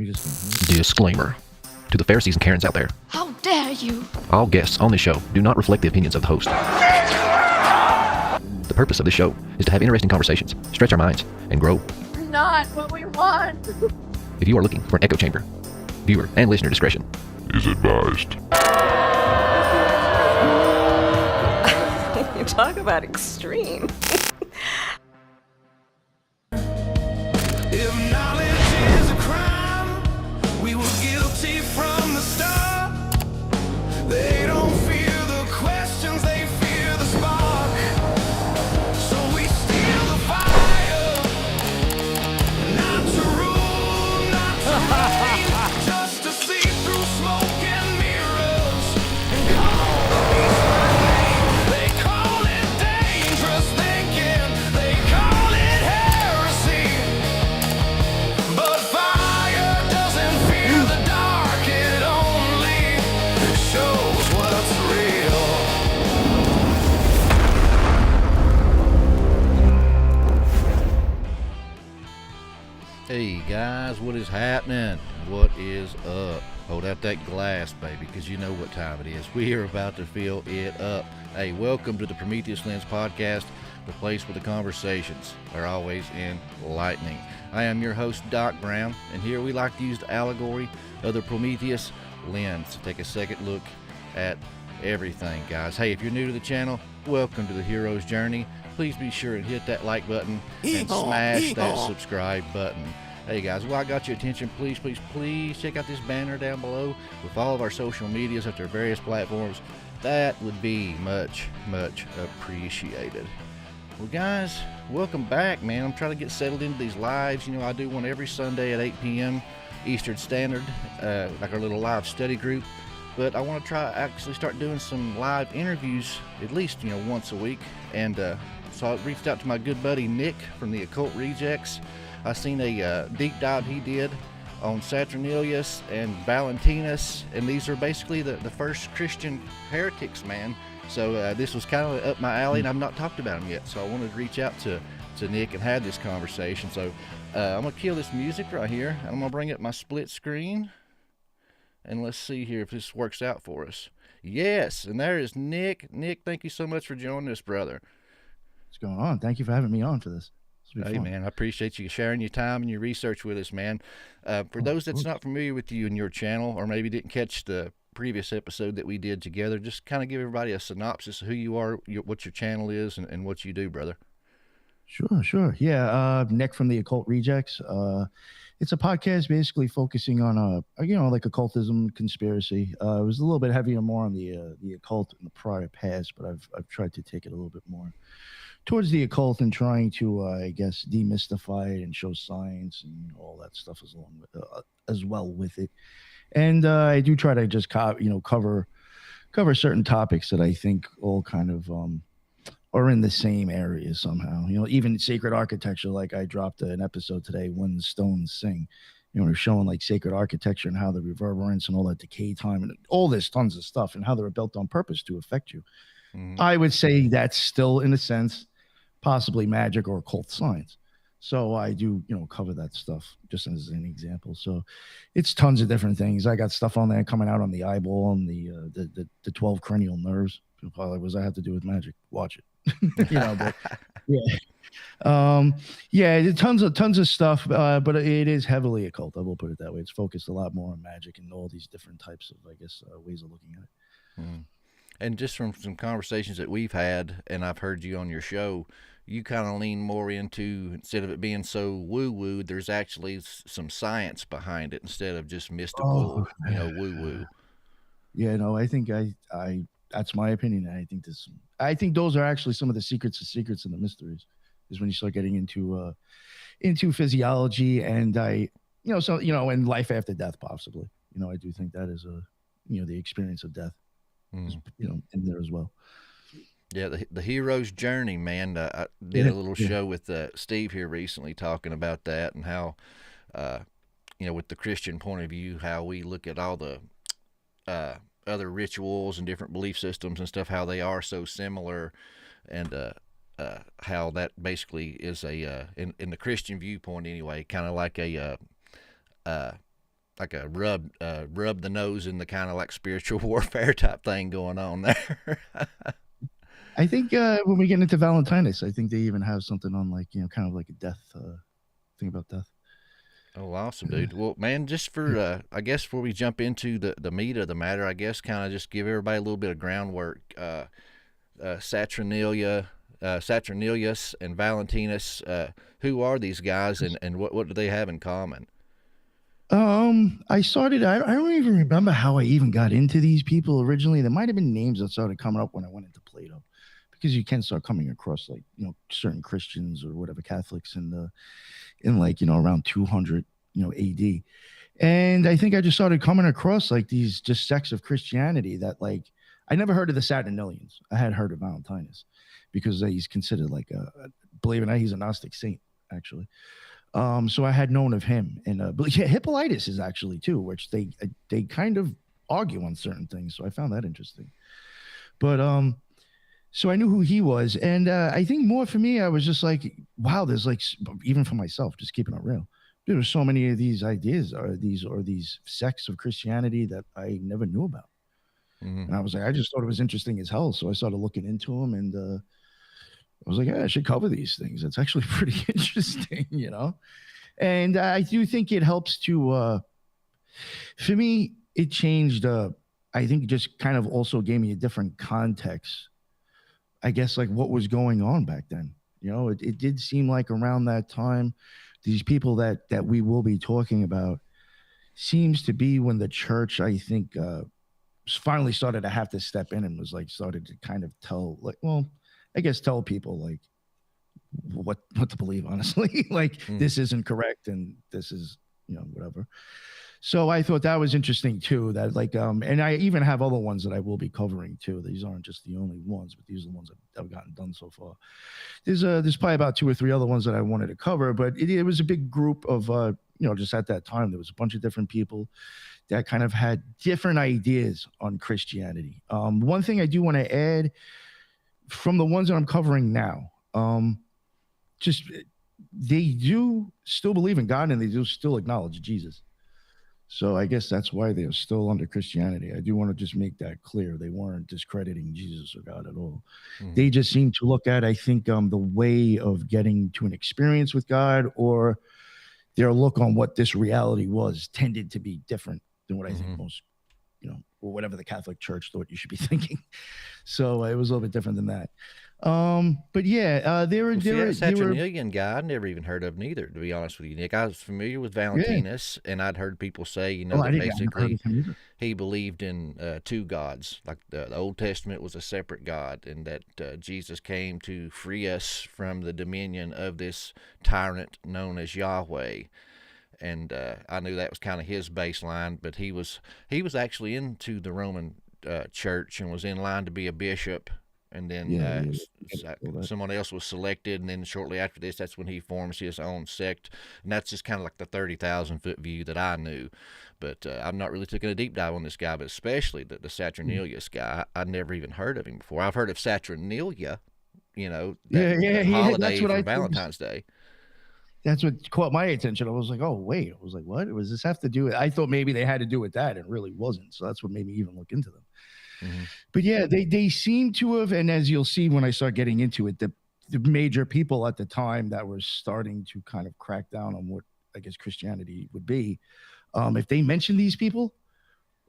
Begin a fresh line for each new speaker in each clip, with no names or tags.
Disclaimer. To the Pharisees and Karens out there.
How dare you!
All guests on this show do not reflect the opinions of the host. The purpose of this show is to have interesting conversations, stretch our minds, and grow.
Not what we want!
If you are looking for an echo chamber, viewer and listener discretion
is advised.
You talk about extreme.
If knowledge is a crime, we were guilty from the start. They don't fear the questions, they fear the spark. So we steal the fire, not to rule, not to reign, just to see through smoke and mirrors and call the beast by name. They call it dangerous thinking, they call it heresy. But fire doesn't fear the dark, it only shows what's real.
Hey guys, what is happening? What is up? Hold out that glass, baby, because you know what time it is. We are about to fill it up. Hey, welcome to the Prometheus Lens podcast, the place where the conversations are always enlightening. I am your host, Doc Brown, and here we like to use the allegory of the Prometheus Lens to take a second look at everything, guys. Hey, if you're new to the channel, welcome to the hero's journey. Please be sure and hit that like button and smash that subscribe button. Hey guys, while I got your attention, please check out this banner down below with all of our social medias at their various platforms. That would be much appreciated. Well guys, welcome back, man. I'm trying to get settled into these lives. You know, I do one every Sunday at 8 p.m. Eastern Standard, like our little live study group. But I want to actually start doing some live interviews at least, once a week. And so I reached out to my good buddy Nick from the Occult Rejects. I seen a deep dive he did on Saturnilian and Valentinus, and these are basically the first Christian heretics, man. So this was kind of up my alley, and I've not talked about them yet. So I wanted to reach out to Nick and have this conversation. So I'm going to kill this music right here. I'm going to bring up my split screen. And let's see here if this works out for us. Yes, and there is Nick. Nick, thank you so much for joining us, brother.
What's going on? Thank you for having me on for this.
Hey, man, I appreciate you sharing your time and your research with us, man. For those that's not familiar with you and your channel, or maybe didn't catch the previous episode that we did together, just kind of give everybody a synopsis of who you are, what your channel is, and what you do, brother.
Sure. Yeah, Nick from the Occult Rejects. It's a podcast basically focusing on, like occultism, conspiracy. It was a little bit heavier, more on the occult in the prior past, but I've tried to take it a little bit more towards the occult and trying to, demystify it and show science and all that stuff as well with it. And I do try to just cover certain topics that I think all kind of are in the same area somehow. Even sacred architecture, like I dropped an episode today, When the Stones Sing. They're showing like sacred architecture and how the reverberance and all that decay time and all this tons of stuff and how they're built on purpose to affect you. I would say that's still, in a sense, possibly magic or occult science. So I do, cover that stuff just as an example. So it's tons of different things. I got stuff on there coming out on the eyeball and the 12 cranial nerves. People probably, what does that have to do with magic? Watch it. But yeah. Tons of stuff, but it is heavily occult. I will put it that way. It's focused a lot more on magic and all these different types of, ways of looking at it.
And just from some conversations that we've had, and I've heard you on your show, you kind of lean more into, instead of it being so woo-woo, there's actually some science behind it instead of just mystical, woo-woo.
Yeah, no, I think I that's my opinion. I think those are actually some of the secrets of secrets and the mysteries, is when you start getting into physiology and and life after death, possibly. I do think that is the experience of death. In there as well.
Yeah, the hero's journey, man. I did a little show with Steve here recently talking about that and how, with the Christian point of view, how we look at all the other rituals and different belief systems and stuff, how they are so similar, and how that basically is in the Christian viewpoint anyway, kind of like a like a rub the nose in the kind of like spiritual warfare type thing going on there.
I think when we get into Valentinus, I think they even have something on like, kind of like a death thing about death.
Oh, awesome, dude. Well, man, just for I guess before we jump into the meat of the matter, I guess kind of just give everybody a little bit of groundwork. Saturnilius and Valentinus, who are these guys, and what do they have in common?
I don't even remember how I even got into these people originally. There might have been names that started coming up when I went into Plato, because you can start coming across like, certain Christians or whatever, Catholics in like, around 200, AD. And I think I just started coming across like these just sects of Christianity that, like, I never heard of the Saturnilians. I had heard of Valentinus because he's considered like believe it or not, he's a Gnostic saint, actually. So I had known of him, and but yeah, Hippolytus is actually too, which they kind of argue on certain things. So I found that interesting. But so I knew who he was, and I think more for me, I was just like, wow, there's like, even for myself, just keeping it real, there were so many of these ideas or these sects of Christianity that I never knew about. And I was like, I just thought it was interesting as hell. So I started looking into them, and I was like, yeah, I should cover these things. It's actually pretty interesting, And I do think it helps to, for me, it changed. I think it just kind of also gave me a different context, I guess, like what was going on back then. It did seem like around that time, these people that we will be talking about seems to be when the church, I think, finally started to have to step in and was like, started to kind of tell, like, well, I guess tell people like what to believe, honestly. Like, this isn't correct, and this is, whatever. So I thought that was interesting too, that like, and I even have other ones that I will be covering too. These aren't just the only ones, but these are the ones that I've gotten done so far. There's probably about 2 or 3 other ones that I wanted to cover, but it was a big group of, just at that time, there was a bunch of different people that kind of had different ideas on Christianity. One thing I do want to add from the ones that I'm covering now, just they do still believe in God, and they do still acknowledge Jesus. So I guess that's why they're still under Christianity. I do want to just make that clear. They weren't discrediting Jesus or God at all. They just seem to look at, I think, the way of getting to an experience with God, or their look on what this reality was, tended to be different than what I think most, or whatever the Catholic Church thought you should be thinking. So it was a little bit different than that. But yeah,
Saturnilian guy I never even heard of neither, to be honest with you, Nick. I was familiar with Valentinus, and I'd heard people say, that basically he believed in 2 gods, like the Old Testament was a separate God, and that Jesus came to free us from the dominion of this tyrant known as Yahweh. And I knew that was kind of his baseline, but he was actually into the Roman church and was in line to be a bishop. And then someone else was selected, and then shortly after this, that's when he forms his own sect. And that's just kind of like the 30,000-foot view that I knew. But I've not really taken a deep dive on this guy, but especially the Saturnilius guy. I'd never even heard of him before. I've heard of Saturnalia, that holiday for Valentine's Day.
That's what caught my attention. I was like, oh, wait. I was like, what? Does this have to do with? I thought maybe they had to do with that. It really wasn't. So that's what made me even look into them. But yeah, they seem to have, and as you'll see when I start getting into it, the major people at the time that were starting to kind of crack down on what I guess Christianity would be, if they mention these people,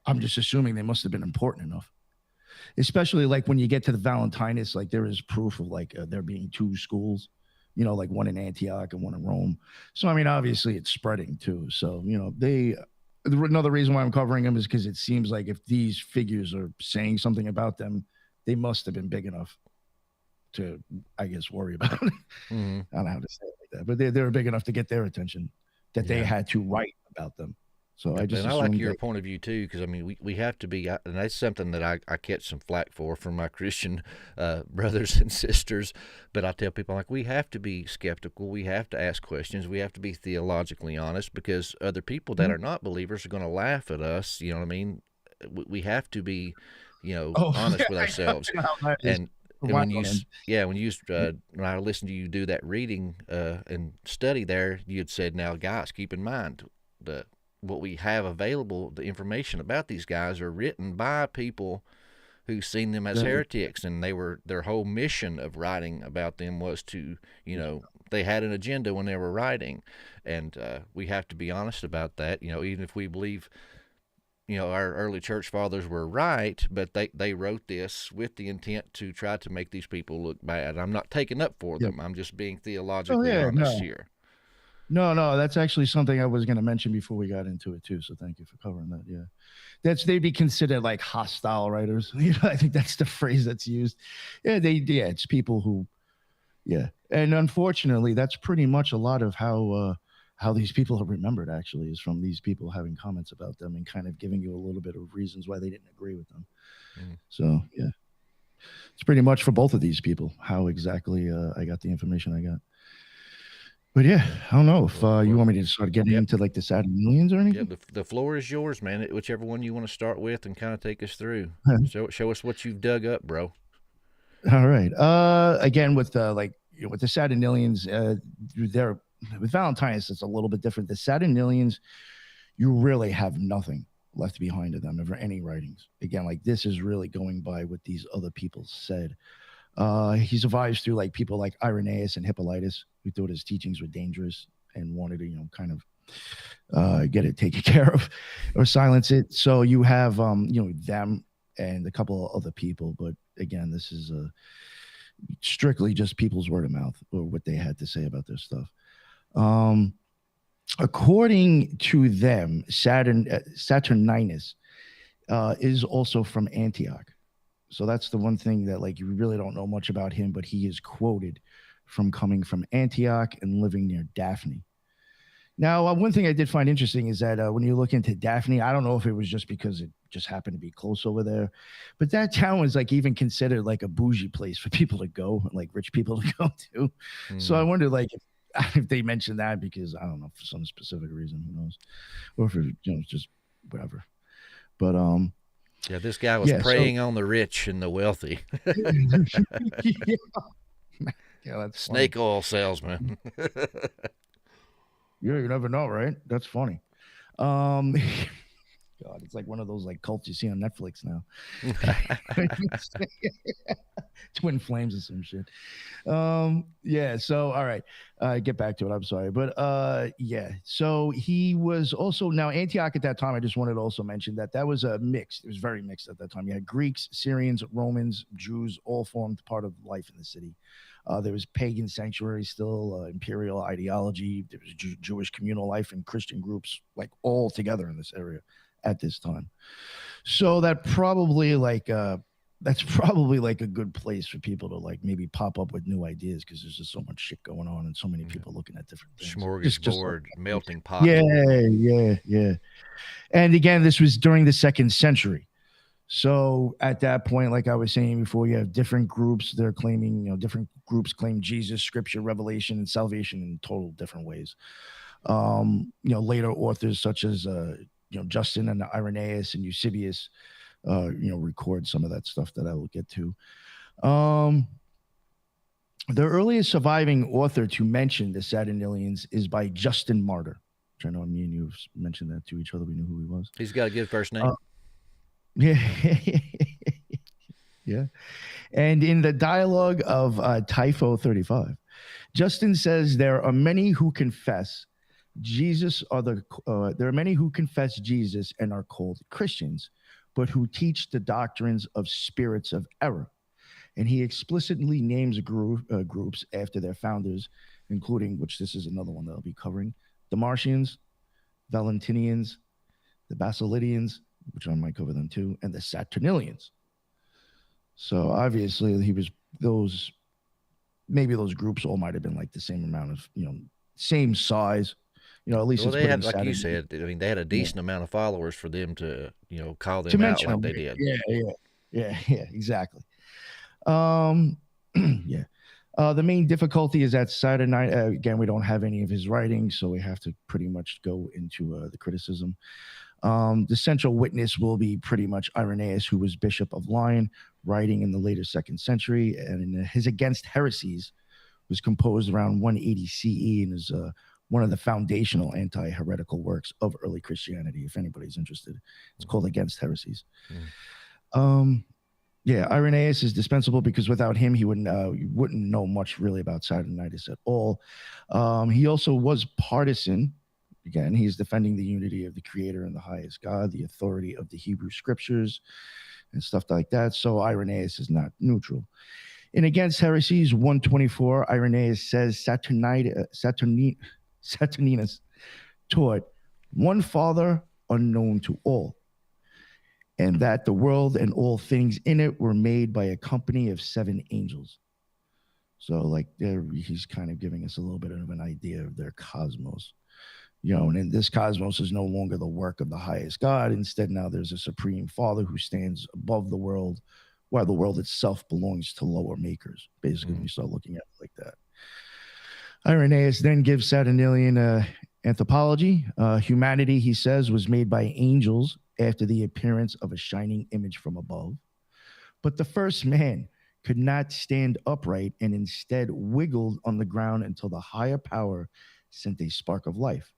I'm just assuming they must have been important enough. Especially like when you get to the Valentinus, like there is proof of like there being 2 schools, like one in Antioch and one in Rome. So I mean, obviously it's spreading too. So another reason why I'm covering them is because it seems like if these figures are saying something about them, they must have been big enough to, I guess, worry about it. I don't know how to say it like that, but they were big enough to get their attention that they had to write about them. So I like
your point of view too, because I mean we have to be, and that's something that I catch some flack for from my Christian brothers and sisters. But I tell people, like, we have to be skeptical, we have to ask questions, we have to be theologically honest, because other people that are not believers are going to laugh at us. You know what I mean? We have to be, honest with ourselves. And when I listened to you do that reading and study there, you had said, now guys, keep in mind what we have available, the information about these guys are written by people who've seen them as heretics, and their whole mission of writing about them was to, they had an agenda when they were writing, and we have to be honest about that. Even if we believe, our early church fathers were right, but they wrote this with the intent to try to make these people look bad. I'm not taking up for them. I'm just being theologically honest here.
No, that's actually something I was going to mention before we got into it too. So thank you for covering that. Yeah, they'd be considered like hostile writers. I think that's the phrase that's used. Yeah, it's people who, and unfortunately, that's pretty much a lot of how these people are remembered. Actually, is from these people having comments about them and kind of giving you a little bit of reasons why they didn't agree with them. So yeah, it's pretty much for both of these people how exactly I got the information I got. But yeah, I don't know if you want me to start getting into like the Saturnilians or anything.
Yeah, the floor is yours, man. Whichever one you want to start with and kind of take us through. Show us what you've dug up, bro.
All right. Again, with with the Saturnilians, they're with Valentinus, it's a little bit different. The Saturnilians, you really have nothing left behind of them, ever any writings. Again, like this is really going by what these other people said. He survives through like people like Irenaeus and Hippolytus, who thought his teachings were dangerous and wanted to, kind of get it taken care of or silence it. So you have, them and a couple of other people. But again, this is strictly just people's word of mouth or what they had to say about their stuff. According to them, Saturninus is also from Antioch. So that's the one thing that like you really don't know much about him, but he is quoted from coming from Antioch and living near Daphne. Now, one thing I did find interesting is that when you look into Daphne, I don't know if it was just because it just happened to be close over there, but that town was like even considered like a bougie place for people to go, like rich people to go to. So I wonder like if they mentioned that because I don't know, for some specific reason, who knows, or if it's just whatever. But
yeah, this guy was preying on the rich and the wealthy.
Yeah, that's
snake oil salesman.
Yeah, you never know, right? That's funny. God, it's like one of those like cults you see on Netflix now. Twin flames or some shit. Yeah, so all right. Get back to it. I'm sorry. But yeah, so he was also now Antioch at that time. I just wanted to also mention that was a mixed. It was very mixed at that time. You had Greeks, Syrians, Romans, Jews, all formed part of life in the city. There was pagan sanctuary still, imperial ideology. There was Jewish communal life and Christian groups like all together in this area at this time. So that's probably like a good place for people to like maybe pop up with new ideas because there's just so much shit going on and so many people looking at different things.
Smorgasbord, melting pot.
Yeah. And again, this was during the 2nd century. So at that point, like I was saying before, you have different groups. They're claiming, different groups claim Jesus, scripture, revelation, and salvation in total different ways. Later authors such as, Justin and Irenaeus and Eusebius, record some of that stuff that I will get to. The earliest surviving author to mention the Saturnilians is by Justin Martyr, which I know me and you have mentioned that to each other. We knew who he was.
He's got a good first name.
Yeah. And in the dialogue of Typho 35, Justin says there are many who confess Jesus there are many who confess Jesus and are called Christians, but who teach the doctrines of spirits of error. And he explicitly names groups after their founders, including, which this is another one that I'll be covering, the Martians, Valentinians, the Basilidians, which I might cover them too, and the Saturnilians. So obviously he was those groups all might have been like the same amount of, same size. At least
they had, like you said, they had a decent amount of followers for them to, call them out like they did.
Yeah, exactly. Yeah. The main difficulty is that Saturnine, again, we don't have any of his writings, so we have to pretty much go into the criticism. The central witness will be pretty much Irenaeus, who was Bishop of Lyon, writing in the later 2nd century, and his Against Heresies was composed around 180 CE and is one of the foundational anti-heretical works of early Christianity. If anybody's interested, it's called Against Heresies. Yeah, Irenaeus is dispensable because without him, you wouldn't know much really about Saturnitis at all. He also was partisan. Again, he's defending the unity of the Creator and the highest God, the authority of the Hebrew Scriptures, and stuff like that. So Irenaeus is not neutral. In Against Heresies 124, Irenaeus says Saturninus taught one Father unknown to all, and that the world and all things in it were made by a company of 7 angels. So like he's kind of giving us a little bit of an idea of their cosmos. And in this cosmos is no longer the work of the highest God. Instead, now there's a supreme Father who stands above the world, while the world itself belongs to lower makers. Basically, when you start looking at it like that. Irenaeus then gives Saturnilian anthropology. Humanity, he says, was made by angels after the appearance of a shining image from above. But the first man could not stand upright and instead wiggled on the ground until the higher power sent a spark of life.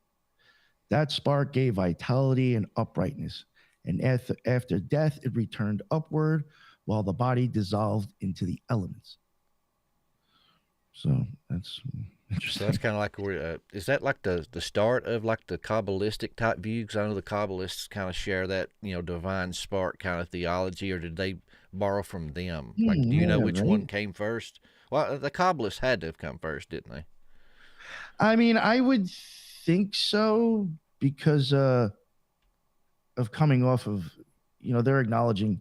That spark gave vitality and uprightness, and after death, it returned upward while the body dissolved into the elements. So that's interesting.
So that's kind of like is that like the start of like the Kabbalistic type view? Because I know the Kabbalists kind of share that divine spark kind of theology, or did they borrow from them? Like, do you know which one came first? Well, the Kabbalists had to have come first, didn't they?
I mean, I would think so, because of coming off of, they're acknowledging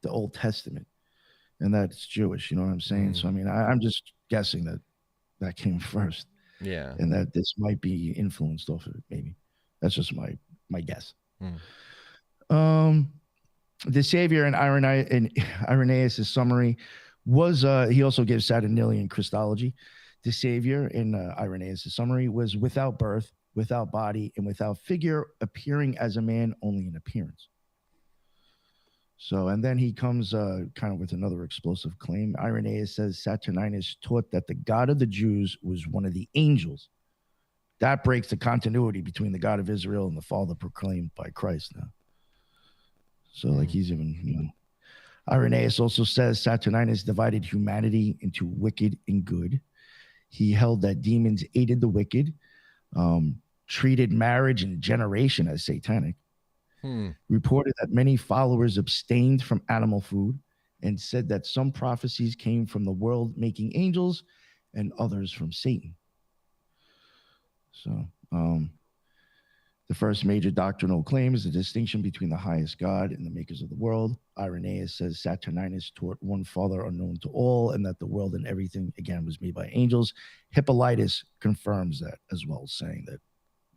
the Old Testament and that it's Jewish, you know what I'm saying? So, I mean, I'm just guessing that came first.
Yeah. And
that this might be influenced off of it, maybe. That's just my guess. The Savior in Irenaeus' summary was, he also gives Saturnilian Christology. The Savior in Irenaeus' summary was without birth, without body, and without figure, appearing as a man only in appearance. So, and then he comes kind of with another explosive claim. Irenaeus says Saturninus taught that the God of the Jews was one of the angels. That breaks the continuity between the God of Israel and the Father proclaimed by Christ now. So, like, he's even, Irenaeus also says Saturninus divided humanity into wicked and good. He held that demons aided the wicked, treated marriage and generation as satanic, reported that many followers abstained from animal food, and said that some prophecies came from the world-making angels and others from Satan. So the first major doctrinal claim is the distinction between the highest God and the makers of the world. Irenaeus says Saturninus taught one Father unknown to all, and that the world and everything, again, was made by angels. Hippolytus confirms that as well, saying that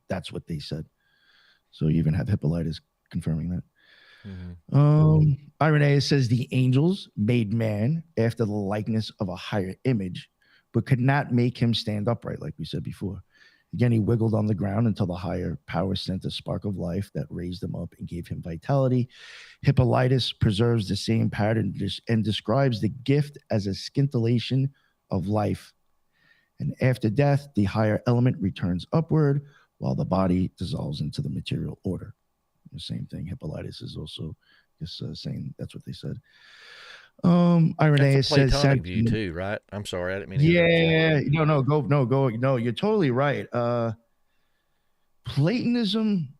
that's what they said. So you even have Hippolytus confirming that. Irenaeus says the angels made man after the likeness of a higher image, but could not make him stand upright, like we said before. Again, he wiggled on the ground until the higher power sent a spark of life that raised him up and gave him vitality. Hippolytus preserves the same pattern and describes the gift as a scintillation of life. And after death, the higher element returns upward while the body dissolves into the material order. The same thing. Hippolytus is also just saying that's what they said. Irenaeus says
Platonic view too, right? I'm sorry, I didn't mean to
go. No, you're totally right. Platonism,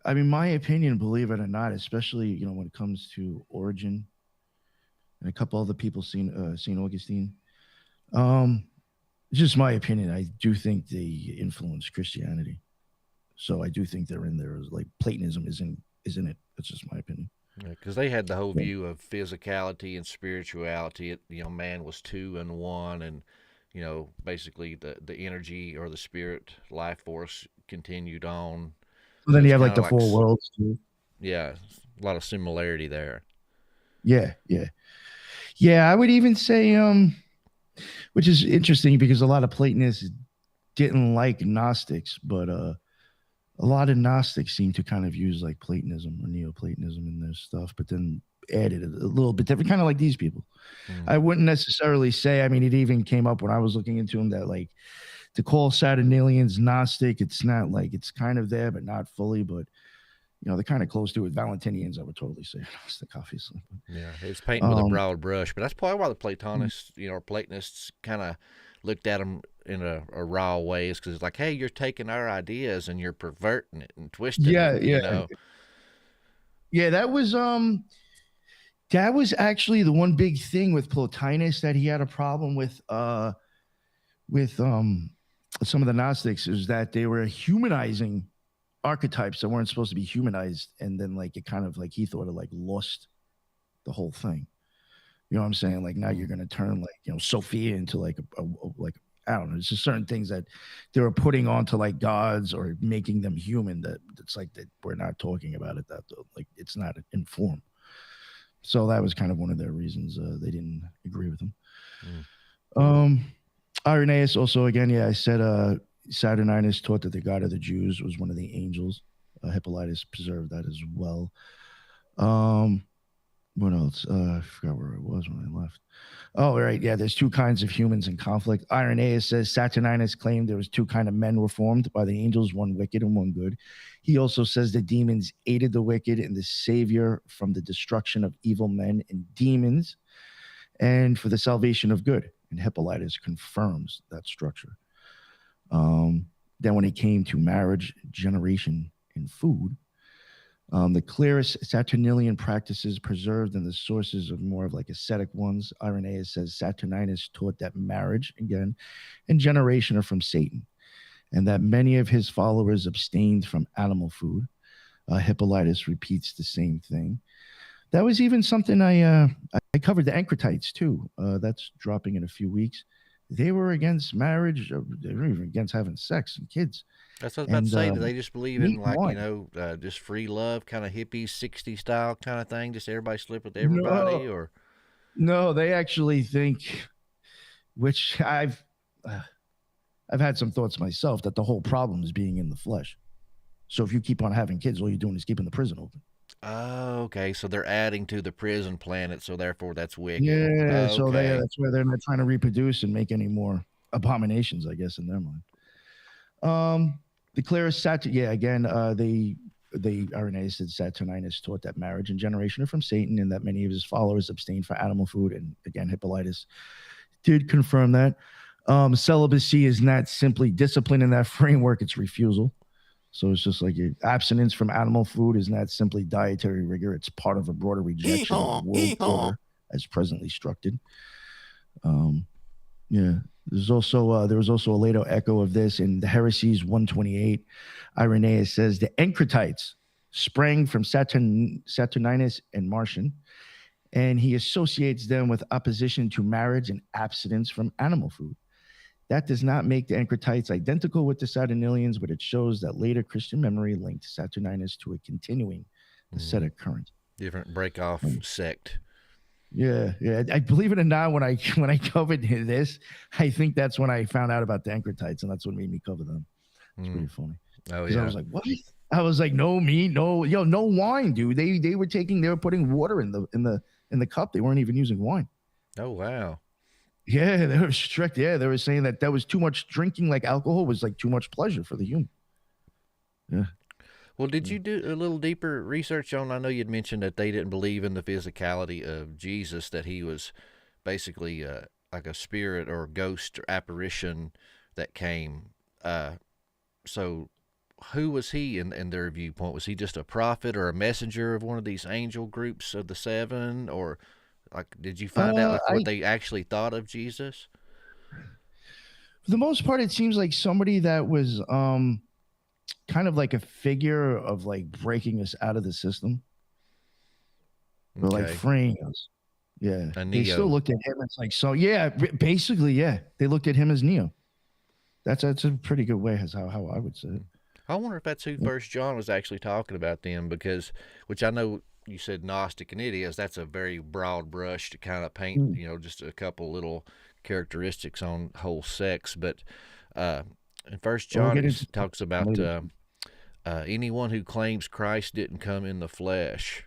I mean, my opinion, believe it or not, especially when it comes to Origen and a couple other people, Saint Augustine. Just my opinion. I do think they influence Christianity, so I do think they're in there. Like Platonism is in it. That's just my opinion.
Because they had the whole view of physicality and spirituality. Man was two in one, and basically the energy or the spirit life force continued on.
So then you have like the 4 worlds too.
Yeah, a lot of similarity there.
Yeah. I would even say, which is interesting because a lot of Platonists didn't like Gnostics, but a lot of Gnostics seem to kind of use like Platonism or Neoplatonism in their stuff, but then added a little bit different, kind of like these people. I wouldn't necessarily say, I mean, it even came up when I was looking into them that like to call Saturnilians Gnostic, it's not like it's kind of there, but not fully. But they're kind of close to it. Valentinians, I would totally say Gnostic, obviously.
Yeah, it's painting with a broad brush, but that's probably why the Platonists, or Platonists, kind of looked at them in a raw way, is because it's like, hey, you're taking our ideas and you're perverting it and twisting it.
Yeah, that was actually the one big thing with Plotinus that he had a problem with some of the Gnostics, is that they were humanizing archetypes that weren't supposed to be humanized, and then like it kind of like he thought it like lost the whole thing. You know what I'm saying? Like now you're gonna turn like Sophia into like a like, I don't know. It's just certain things that they were putting onto like gods or making them human that it's like that we're not talking about it, that like it's not informed. So that was kind of one of their reasons they didn't agree with him. Irenaeus also, again, I said Saturninus taught that the god of the Jews was one of the angels. Hippolytus preserved that as well. What else? I forgot where I was when I left. Oh, right. Yeah, there's two kinds of humans in conflict. Irenaeus says Saturninus claimed there was two kind of men were formed by the angels, one wicked and one good. He also says the demons aided the wicked and the savior from the destruction of evil men and demons and for the salvation of good. And Hippolytus confirms that structure. Then when it came to marriage, generation, and food, the clearest Saturnilian practices preserved in the sources of more of like ascetic ones. Irenaeus says Saturninus taught that marriage, again, and generation are from Satan, and that many of his followers abstained from animal food. Hippolytus repeats the same thing. That was even something I covered, the Ankratites too. That's dropping in a few weeks. They were against marriage. They were even against having sex and kids.
That's what I was about to say. Do they just believe in like, just free love, kind of hippie 60s style kind of thing? Just everybody sleep with everybody? Or
no, they actually think, which I've had some thoughts myself, that the whole problem is being in the flesh. So if you keep on having kids, all you're doing is keeping the prison open.
Oh, okay. So they're adding to the prison planet, so therefore that's wicked.
Yeah, so that's why they're not trying to reproduce and make any more abominations, I guess, in their mind. The clearest Irenaeus said Saturninus taught that marriage and generation are from Satan, and that many of his followers abstained for animal food. And again, Hippolytus did confirm that. Celibacy is not simply discipline in that framework; it's refusal. So it's just like your abstinence from animal food is not simply dietary rigor. It's part of a broader rejection of the world order as presently structured. There was also a later echo of this in the Heresies 128. Irenaeus says the Ankratites sprang from Saturninus and Marcion, and he associates them with opposition to marriage and abstinence from animal food. That does not make the Ankratites identical with the Saturnilians, but it shows that later Christian memory linked Saturninus to a continuing ascetic current.
Different break-off sect.
Yeah. I believe it or not, when I covered this, I think that's when I found out about the Ankratites, and that's what made me cover them. It's pretty funny.
Oh yeah.
I was like, what? I was like, no meat, no wine, dude. They were putting water in the cup. They weren't even using wine.
Oh wow.
Yeah, they were strict. Yeah, they were saying that was too much drinking, like alcohol was like too much pleasure for the human. Yeah.
Well, did you do a little deeper research on, I know you'd mentioned that they didn't believe in the physicality of Jesus, that he was basically like a spirit or ghost or apparition that came. So who was he in their viewpoint? Was he just a prophet or a messenger of one of these angel groups of the seven? Or like, did you find out what they actually thought of Jesus?
For the most part, it seems like somebody that was kind of like a figure of like breaking us out of the system, or like freeing us. Yeah, they still looked at him as like, so yeah, basically, yeah, they looked at him as Neo. That's a pretty good way as how I would say it.
I wonder if that's who First John was actually talking about then, because, which I know you said Gnostic, and it is, that's a very broad brush to kind of paint, just a couple little characteristics on whole sects. But in First John, it talks about anyone who claims Christ didn't come in the flesh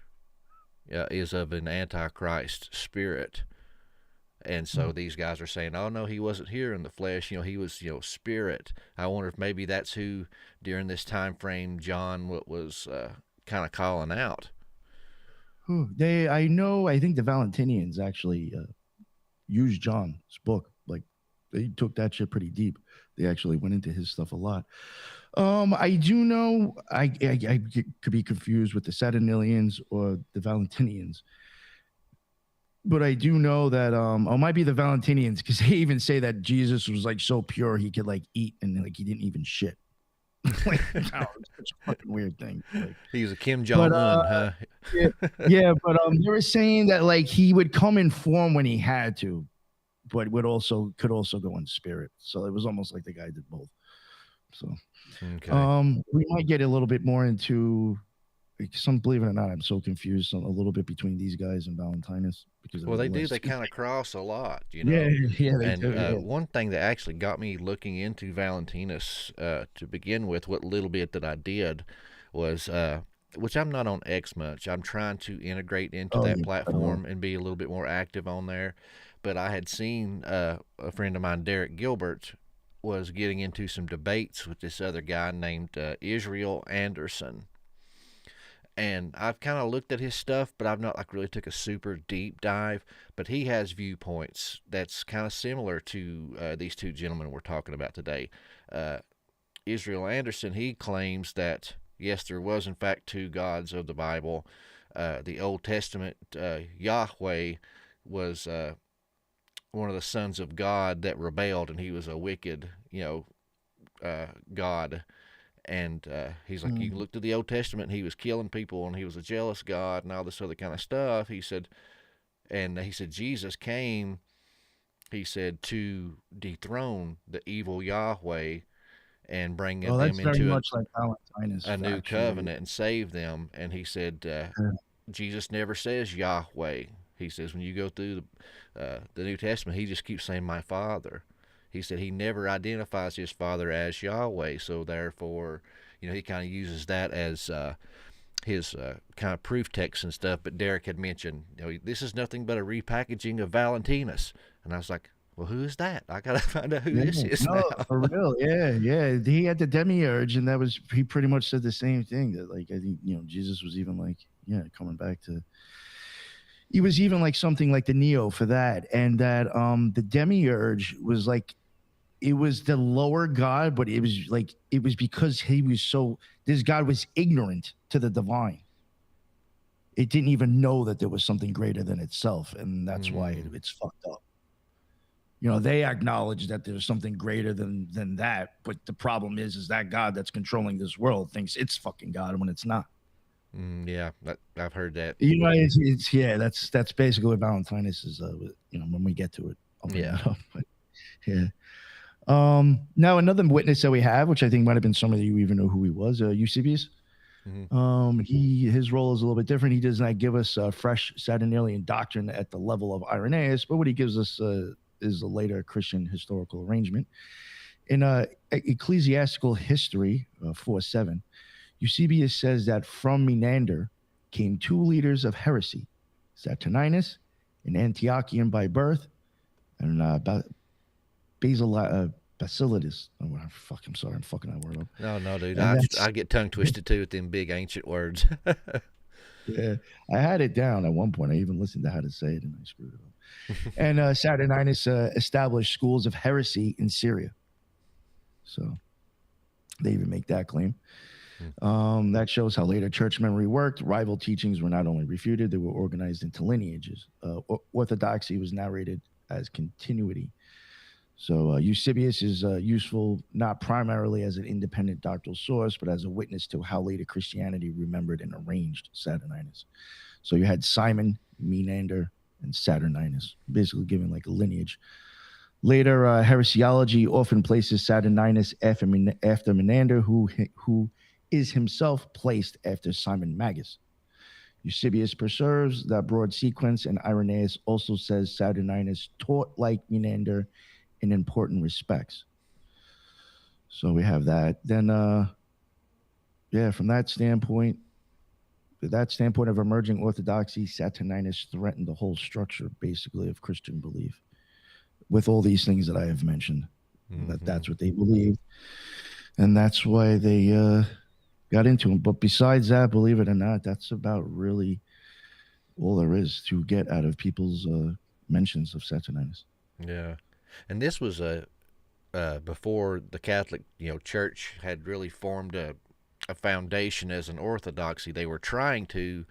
is of an antichrist spirit. And so these guys are saying, oh, no, he wasn't here in the flesh. He was, spirit. I wonder if maybe that's who, during this time frame, John was kind of calling out.
I think the Valentinians actually used John's book. Like, they took that shit pretty deep. They actually went into his stuff a lot. I do know I could be confused with the Saturnilians or the Valentinians. But I do know that it might be the Valentinians, because they even say that Jesus was like so pure he could like eat and like he didn't even shit. Like, it's such a fucking weird thing. Like,
he was a Kim Jong-un, huh?
yeah, but they were saying that like he would come in form when he had to, but could also go in spirit. So it was almost like the guy did both. So we might get a little bit more into believe it or not, I'm so confused a little bit between these guys and Valentinus, because
they kind of cross a lot, Yeah, they do. One thing that actually got me looking into Valentinus to begin with, what little bit that I did, was which I'm not on X much. I'm trying to integrate into that platform and be a little bit more active on there. But I had seen a friend of mine, Derek Gilbert, was getting into some debates with this other guy named Israel Anderson. And I've kind of looked at his stuff, but I've not like really took a super deep dive. But he has viewpoints that's kind of similar to these two gentlemen we're talking about today. Israel Anderson, he claims that, yes, there was in fact two gods of the Bible. The Old Testament, Yahweh was one of the sons of God that rebelled, and he was a wicked, God. And he's like, you looked at the Old Testament, and he was killing people, and he was a jealous God, and all this other kind of stuff. He said, Jesus came, he said, to dethrone the evil Yahweh and bring them into a new covenant and save them. And he said, Jesus never says Yahweh. He says, when you go through the New Testament, he just keeps saying, my Father. He said he never identifies his Father as Yahweh, so therefore, he kind of uses that as his kind of proof text and stuff. But Derek had mentioned, this is nothing but a repackaging of Valentinus, and I was like, well, who is that? I gotta find out who this is. No, now.
For real, yeah. He had the demiurge, and he pretty much said the same thing. That like I think Jesus was even like coming back to. He was even like something like the Neo for that, and that the demiurge was like. It was the lower God, but it was because this God was ignorant to the divine. It didn't even know that there was something greater than itself, and that's why it's fucked up. They acknowledge that there's something greater than that, but the problem is that God that's controlling this world thinks it's fucking God when it's not.
Yeah, I've heard that.
That's basically what Valentinus is. When we get to it, I'll bring that up. But, yeah. Now another witness that we have, which I think might have been some of you even know who he was, Eusebius. His role is a little bit different. He does not give us fresh Saturnilian doctrine at the level of Irenaeus, but what he gives us is a later Christian historical arrangement. In Ecclesiastical History 4:7, Eusebius says that from Menander came two leaders of heresy, Saturninus, an Antiochian by birth, and Basilides. Oh, I'm sorry, I'm fucking that word up.
No, dude. I get tongue twisted too with them big ancient words.
Yeah, I had it down at one point. I even listened to how to say it, and I screwed it up. And Saturninus established schools of heresy in Syria. So they even make that claim. That shows how later church memory worked. Rival teachings were not only refuted, they were organized into lineages. Orthodoxy was narrated as continuity. So Eusebius is useful not primarily as an independent doctrinal source, but as a witness to how later Christianity remembered and arranged Saturninus. So you had Simon, Menander, and Saturninus, basically giving like a lineage. Later, heresiology often places Saturninus after Menander, who is himself placed after Simon Magus. Eusebius preserves that broad sequence, and Irenaeus also says Saturninus taught like Menander in important respects. So we have that. Then, from that standpoint of emerging orthodoxy, Saturninus threatened the whole structure, basically, of Christian belief. with all these things that I have mentioned. That's what they believed, and that's why they got into him. But besides that, believe it or not, that's about really all there is to get out of people's mentions of Saturninus.
Yeah, and this was before the Catholic, Church had really formed a foundation as an orthodoxy. They were trying to,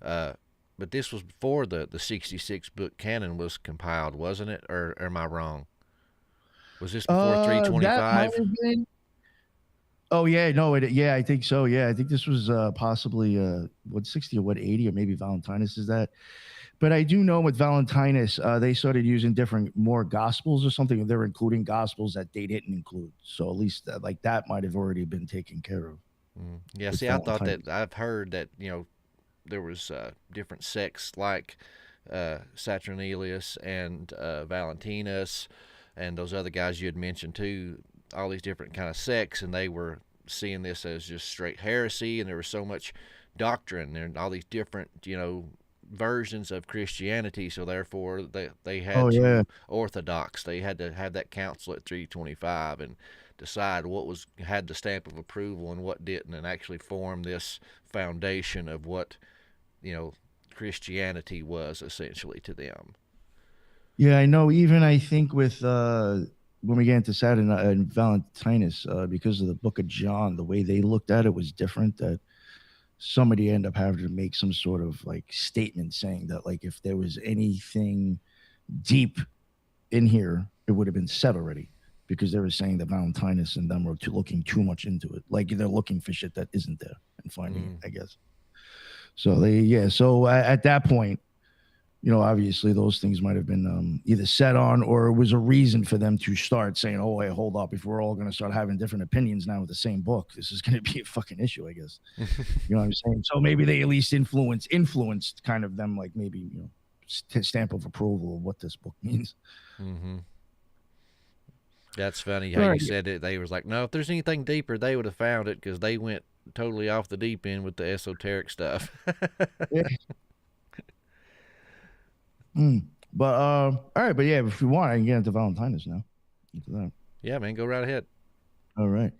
but this was before the 66 book canon was compiled, wasn't it? Or am I wrong? Was this before 325?
Oh yeah, no, yeah, I think so. Yeah, I think this was possibly what 60 or what 80 or maybe Valentinus is that. But I do know with Valentinus, they started using more gospels or something. They're including gospels that they didn't include. So at least like that might have already been taken care of.
Yeah, see, I thought that I've heard that there was different sects like Saturnilius and Valentinus and those other guys you had mentioned too, all these different kind of sects, and they were seeing this as just straight heresy, and there was so much doctrine and all these different, versions of Christianity, so therefore they had to orthodox. They had to have that council at 325 and decide what had the stamp of approval and what didn't, and actually form this foundation of what Christianity was essentially to them.
Yeah, I know. Even I think with when we get into Saturn and Valentinus, because of the Book of John, the way they looked at it was different. That somebody ended up having to make some sort of like statement saying that like if there was anything deep in here, it would have been said already, because they were saying that Valentinus and them were looking too much into it. Like they're looking for shit that isn't there and finding it, I guess. So so at that point, obviously those things might have been either set on, or it was a reason for them to start saying, oh, wait, hold up. If we're all going to start having different opinions now with the same book, this is going to be a fucking issue, I guess. You know what I'm saying? So maybe they at least influenced kind of them, like maybe, stamp of approval of what this book means.
Mm-hmm. That's funny how you said it. They was like, no, if there's anything deeper, they would have found it, because they went totally off the deep end with the esoteric stuff.
Yeah. But all right, but yeah, if we want, I can get into Valentinus now.
Yeah, man, go right ahead.
All right.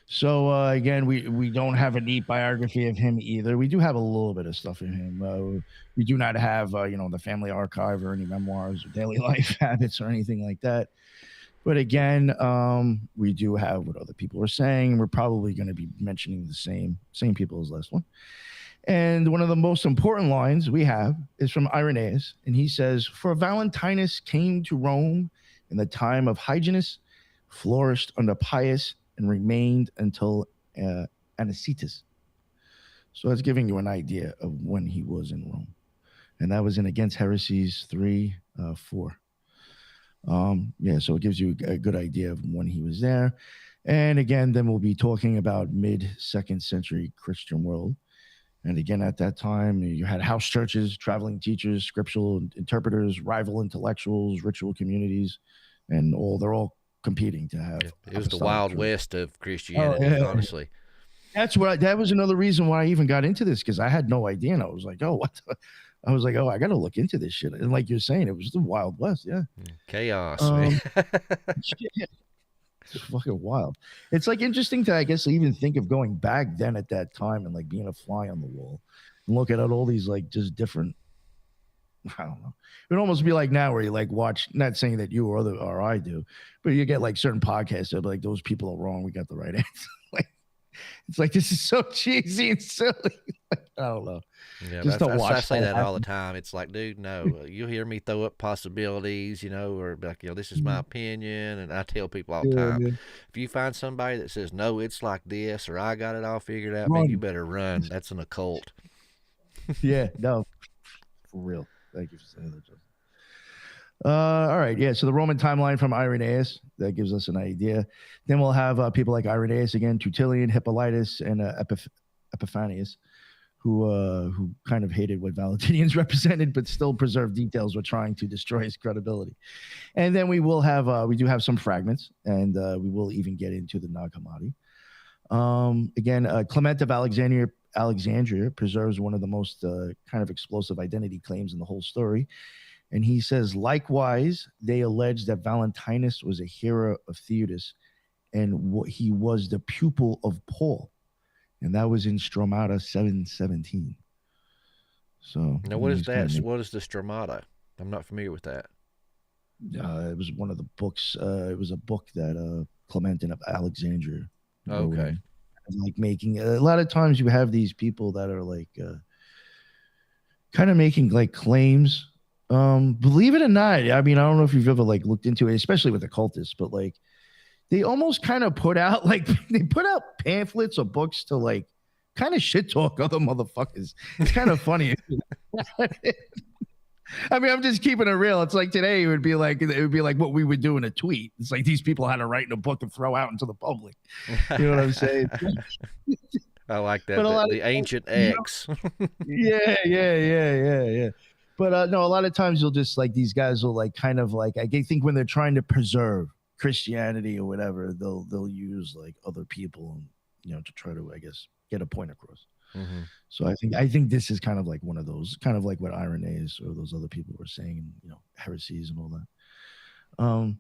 So again, we don't have a neat biography of him either. We do have a little bit of stuff in him. We do not have the family archive or any memoirs or daily life habits or anything like that. But again, we do have what other people are saying. We're probably going to be mentioning the same people as last one. And one of the most important lines we have is from Irenaeus, and he says, "For Valentinus came to Rome in the time of Hyginus, flourished under Pius, and remained until Anicetus." So that's giving you an idea of when he was in Rome. And that was in Against Heresies 3:4. So it gives you a good idea of when he was there. And again, then we'll be talking about mid-2nd century Christian world. And again, at that time, you had house churches, traveling teachers, scriptural interpreters, rival intellectuals, ritual communities, and they're all competing to have.
It was the Wild West of Christianity, honestly.
That was another reason why I even got into this, because I had no idea. And I was like, I got to look into this shit. And like you're saying, it was the Wild West. Yeah.
Chaos, man.
It's fucking wild. It's like interesting to, I guess, even think of going back then at that time and like being a fly on the wall and looking at all these like just different, I don't know. It would almost be like now where you like watch, not saying that you or I do, but you get like certain podcasts that are like, those people are wrong. We got the right answer. Like, it's like, this is so cheesy and silly. Like, I don't know.
Yeah, just to watch. I say that all the time. It's like, dude, no, you'll hear me throw up possibilities, or like, this is my opinion. And I tell people all the time, if you find somebody that says, no, it's like this, or I got it all figured out, man, you better run. That's an occult.
Yeah, no, for real. Thank you for saying that, Justin. All right, yeah. So the Roman timeline from Irenaeus, that gives us an idea. Then we'll have people like Irenaeus again, Tertullian, Hippolytus, and Epiphanius, who kind of hated what Valentinians represented, but still preserved details were trying to destroy his credibility. And then we will have we do have some fragments, and we will even get into the Nag Hammadi. Again, Clement of Alexandria preserves one of the most kind of explosive identity claims in the whole story. And he says, likewise, they allege that Valentinus was a hero of Theodos, and he was the pupil of Paul. And that was in Stromata 717. So
Now, what is that? What is the Stromata? I'm not familiar with that.
It was one of the books. It was a book that Clement of Alexandria wrote.
Okay.
Like making a lot of times you have these people that are like kind of making like claims. Believe it or not, I mean, I don't know if you've ever like looked into it, especially with occultists, but like they almost kind of put out like they put out pamphlets or books to like kind of shit talk other motherfuckers. It's kind of funny. I mean, I'm just keeping it real. It's like today it would be like what we would do in a tweet. It's like these people had to write in a book and throw out into the public. You know what I'm saying?
I like that. The ancient X.
Yeah. But no, a lot of times you'll just like these guys will like kind of like I think when they're trying to preserve Christianity or whatever, they'll use like other people and to try to, I guess, get a point across.
Mm-hmm.
So I think this is kind of like one of those, kind of like what Irenaeus or those other people were saying, heresies and all that.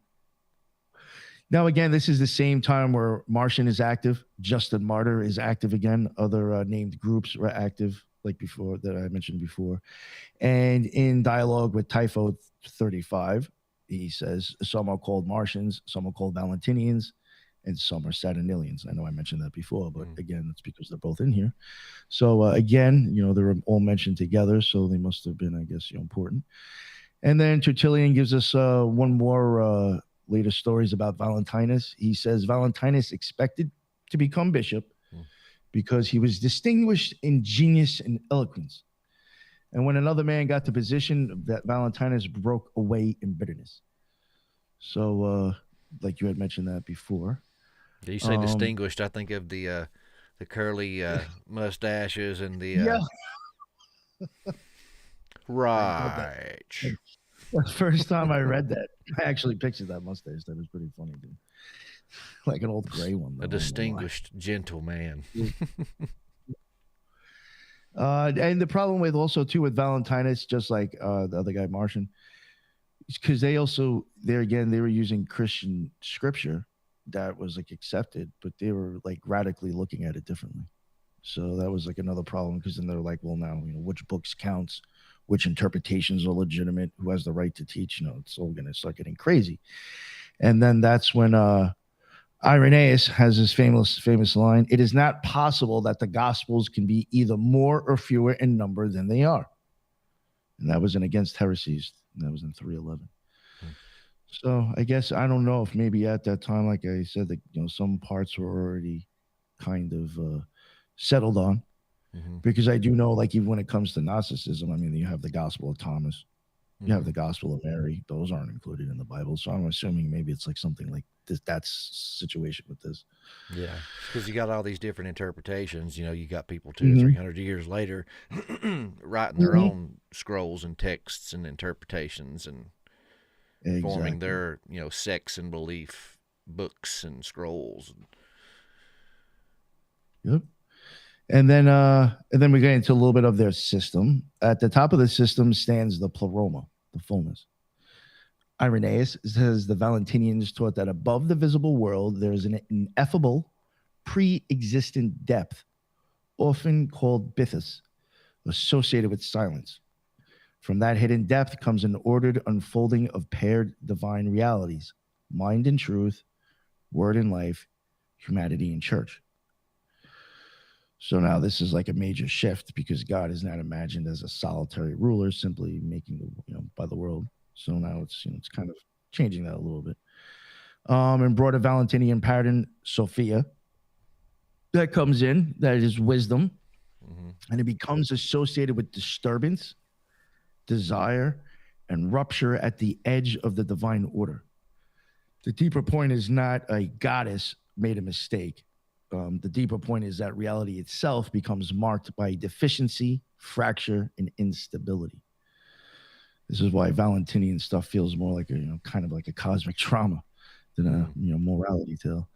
Now, again, this is the same time where Martian is active. Justin Martyr is active again. Other named groups were active, like before that I mentioned before. And in dialogue with Typho 35, he says some are called Martians, some are called Valentinians, and some are Saturnilians. I know I mentioned that before, but again, it's because they're both in here. So again, they're all mentioned together, so they must have been, I guess, important. And then Tertullian gives us one more later stories about Valentinus. He says Valentinus expected to become bishop because he was distinguished in genius and eloquence. And when another man got the position, that Valentinus broke away in bitterness. So, like you had mentioned that before.
You say distinguished, I think of the curly mustaches and the right.
The first time I read that, I actually pictured that mustache. That was pretty funny, dude. Like an old gray one.
A distinguished gentleman.
And the problem with also too with Valentinus, just like the other guy Martian, is because they were using Christian scripture that was like accepted, but they were like radically looking at it differently. So that was like another problem, because then they're like, well, now which books counts, which interpretations are legitimate, who has the right to teach? It's all going to start getting crazy. And then that's when Irenaeus has his famous line: "It is not possible that the Gospels can be either more or fewer in number than they are." And that was in Against Heresies. And that was in 311. So I guess, I don't know if maybe at that time, like I said, that some parts were already kind of settled on, because I do know, like, even when it comes to Gnosticism, I mean, you have the Gospel of Thomas, you have the Gospel of Mary; those aren't included in the Bible. So I'm assuming maybe it's like something like this. That's situation with this.
Yeah, because you got all these different interpretations. You got people 200 or 300 years later writing their own scrolls and texts and interpretations and forming their sects and belief books and scrolls.
Yep. And then we get into a little bit of their system. At the top of the system stands the pleroma, the fullness. Irenaeus says the Valentinians taught that above the visible world there is an ineffable, pre-existent depth, often called bythus, associated with silence. From that hidden depth comes an ordered unfolding of paired divine realities: mind and truth, word and life, humanity and church. So now this is like a major shift, because God is not imagined as a solitary ruler simply making by the world. So now it's it's kind of changing that a little bit. And brought a Valentinian pattern, Sophia, that comes in, that is wisdom, and it becomes associated with disturbance, desire, and rupture at the edge of the divine order. The deeper point is not a goddess made a mistake. The deeper point is that reality itself becomes marked by deficiency, fracture, and instability. This is why Valentinian stuff feels more like a kind of like a cosmic trauma than a morality tale.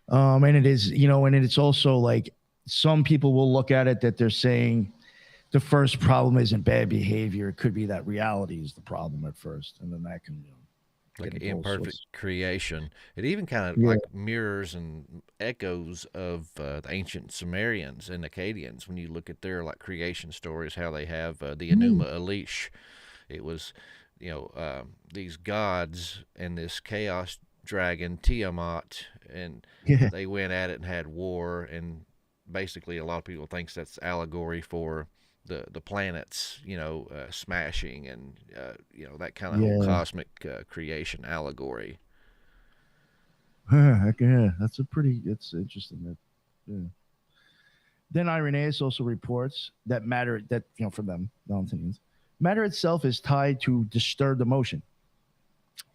And it is, and it's also like some people will look at it that they're saying the first problem isn't bad behavior. It could be that reality is the problem at first, and then that can,
like
get into all
imperfect
sorts.
creation. It even kind of
Yeah.
like mirrors and echoes of the ancient Sumerians and Akkadians. When you look at their like creation stories, how they have the Enuma Elish. It was, these gods and this chaos dragon Tiamat, and
Yeah.
they went at it and had war. And basically, a lot of people thinks that's allegory for the planets, smashing and that kind of whole
Yeah.
cosmic creation allegory.
Yeah, it's interesting. Yeah. Then Irenaeus also reports that matter, that, for them, Valentinians, matter itself is tied to disturbed emotion.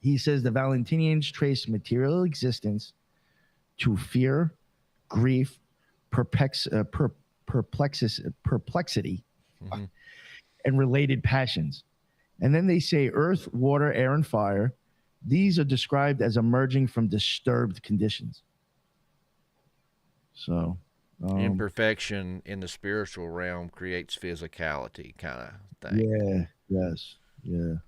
He says the Valentinians trace material existence to fear, grief, perplexity,
Mm-hmm.
and related passions. And then they say earth, water, air, and fire. These are described as emerging from disturbed conditions. So,
Imperfection in the spiritual realm creates physicality, kind of thing.
yeah, yes, yeah.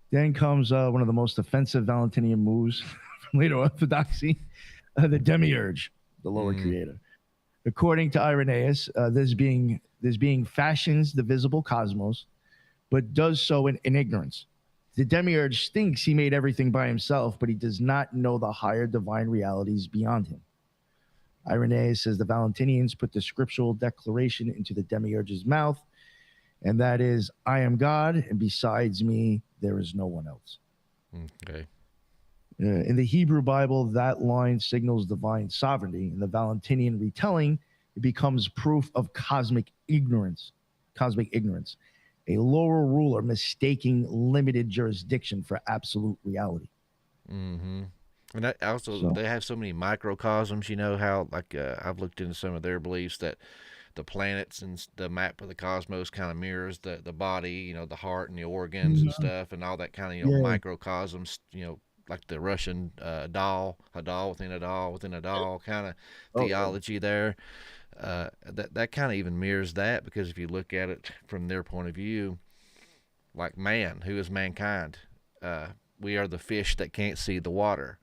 Then comes one of the most offensive Valentinian moves from later orthodoxy, the demiurge, the lower creator. According to Irenaeus, this being fashions the visible cosmos, but does so in ignorance. The demiurge thinks he made everything by himself, but he does not know the higher divine realities beyond him. Irenaeus says the Valentinians put the scriptural declaration into the demiurge's mouth, and that is, I am God, and besides me, there is no one else.
Okay.
In the Hebrew Bible, that line signals divine sovereignty. In the Valentinian retelling, it becomes proof of cosmic ignorance. A lower ruler mistaking limited jurisdiction for absolute reality.
Mm-hmm. And that also, they have so many microcosms. You know how, like, I've looked into some of their beliefs that the planets and the map of the cosmos kind of mirrors the body, the heart and the organs and stuff, and all that kind of microcosms. Like the Russian doll, a doll within a doll within a doll kind of theology there. That kind of even mirrors that, because if you look at it from their point of view, like man, who is mankind? We are the fish that can't see the water.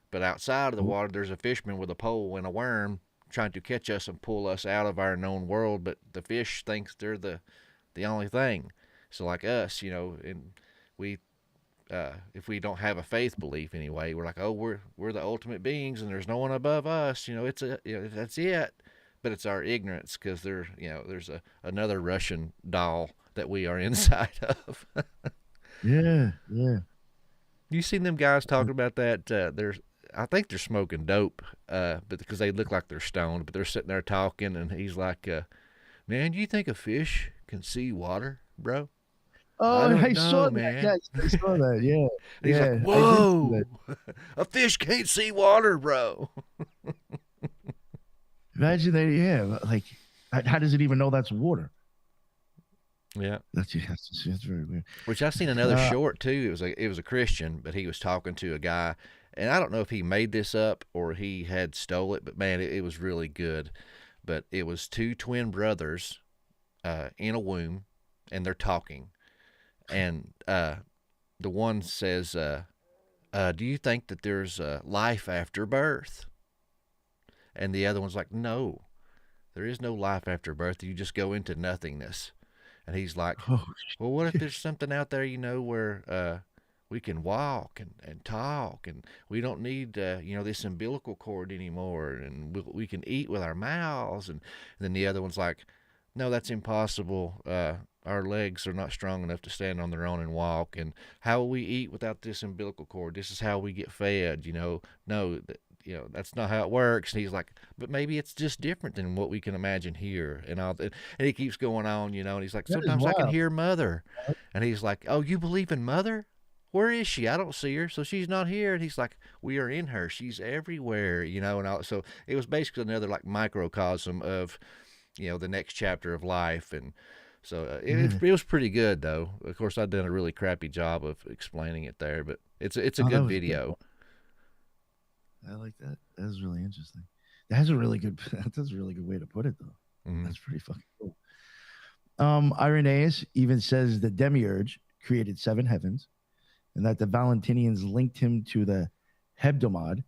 But outside of the water, there's a fisherman with a pole and a worm trying to catch us and pull us out of our known world. But the fish thinks they're the only thing. So like us, and we, if we don't have a faith belief anyway, we're like, oh, we're the ultimate beings and there's no one above us. That's it. But it's our ignorance, because there's another Russian doll that we are inside of.
Yeah.
You seen them guys talking about that? I think they're smoking dope, but because they look like they're stoned, but they're sitting there talking, and he's like, "Man, do you think a fish can see water, bro?"
Oh, I
know,
saw that.
man.
Yes, I saw that. Yeah.
And he's like, "Whoa, a fish can't see water, bro."
Imagine that. Yeah, like, how does it even know that's water?
Yeah,
that's very weird.
Which I've seen another short too. It was a Christian, but he was talking to a guy, and I don't know if he made this up or he had stole it, but man, it was really good. But it was two twin brothers in a womb, and they're talking, and the one says, "Do you think that there's life after birth?" And the other one's like, "No, there is no life after birth. You just go into nothingness." And he's like, well, what if there's something out there, where we can walk and talk, and we don't need, this umbilical cord anymore, and we can eat with our mouths? And then the other one's like, no, that's impossible. Our legs are not strong enough to stand on their own and walk. And how will we eat without this umbilical cord? This is how we get fed, No, that's not how it works. And he's like, but maybe it's just different than what we can imagine here. And he keeps going on, and he's like, sometimes I can hear mother. And he's like, oh, you believe in mother? Where is she? I don't see her. So she's not here. And he's like, we are in her. She's everywhere, so it was basically another like microcosm of, the next chapter of life. And so it was pretty good, though. Of course, I've done a really crappy job of explaining it there, but it's a good video.
Good. I like that. That's really interesting. That's a really good way to put it, though. Mm-hmm. That's pretty fucking cool. Irenaeus even says the demiurge created 7 heavens, and that the Valentinians linked him to the hebdomad,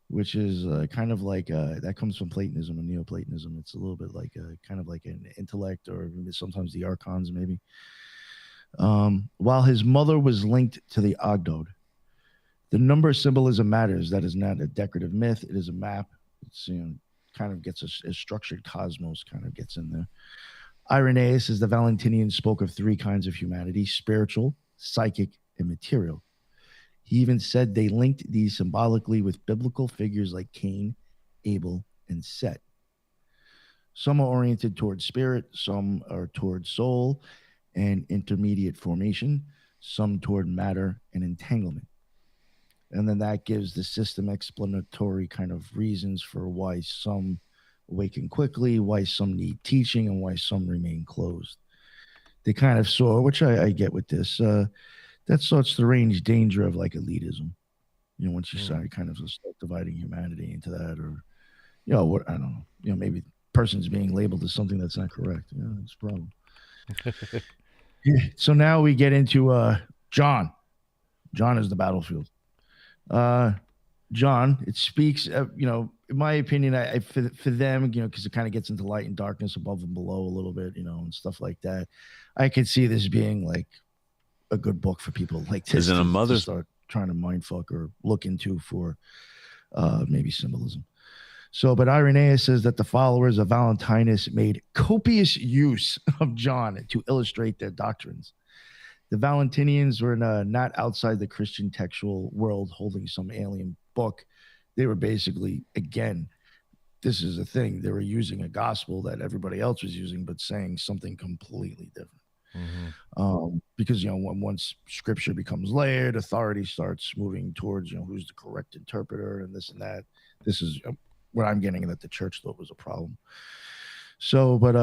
which is kind of like that comes from Platonism and Neoplatonism. It's a little bit like kind of like an intellect, or sometimes the archons, maybe. While his mother was linked to the Ogdod. The number symbolism matters. That is not a decorative myth. It is a map. It's, kind of gets a structured cosmos, kind of gets in there. Irenaeus, as the Valentinian, spoke of 3 kinds of humanity: spiritual, psychic, and material. He even said they linked these symbolically with biblical figures like Cain, Abel, and Set. Some are oriented towards spirit, some are towards soul and intermediate formation, some toward matter and entanglement. And then that gives the system explanatory kind of reasons for why some awaken quickly, why some need teaching, and why some remain closed. They kind of saw, which I get with this, that starts to range danger of like elitism. Once you start kind of start dividing humanity into that, or, what, I don't know, maybe person's being labeled as something that's not correct. That's a problem. So now we get into John. John is the battlefield. John, it speaks, in my opinion, for them, because it kind of gets into light and darkness, above and below a little bit, and stuff like that. I could see this being like a good book for people like this to start trying to mindfuck or look into for maybe symbolism. So, but Irenaeus says that the followers of Valentinus made copious use of John to illustrate their doctrines. The Valentinians were not outside the Christian textual world holding some alien book. They were basically, again, this is a thing. They were using a gospel that everybody else was using, but saying something completely different. Mm-hmm. Because, once scripture becomes layered, authority starts moving towards, who's the correct interpreter and this and that. This is what I'm getting that the church thought was a problem. So, but,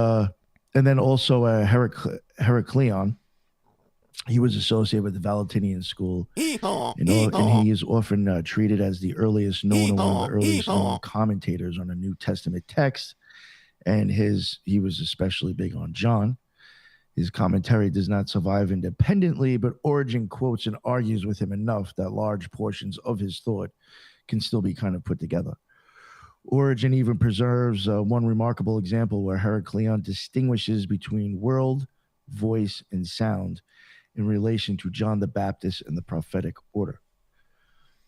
and then also Heracleon, he was associated with the Valentinian school, and he is often treated as the earliest known, or one of the earliest known commentators on a New Testament text. And he was especially big on John. His commentary does not survive independently, but Origen quotes and argues with him enough that large portions of his thought can still be kind of put together. Origen even preserves one remarkable example where Heracleon distinguishes between world, voice, and sound in relation to John the Baptist and the prophetic order.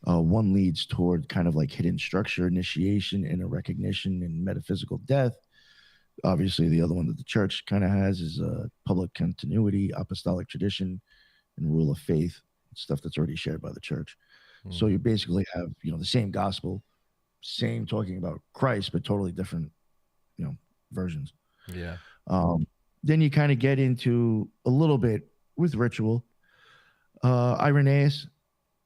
One leads toward kind of like hidden structure, initiation, inner recognition, and metaphysical death. Obviously, the other one that the church kind of has is public continuity, apostolic tradition, and rule of faith, stuff that's already shared by the church. Mm. So you basically have, the same gospel, same talking about Christ, but totally different, versions.
Yeah.
Then you kind of get into a little bit with ritual. Irenaeus,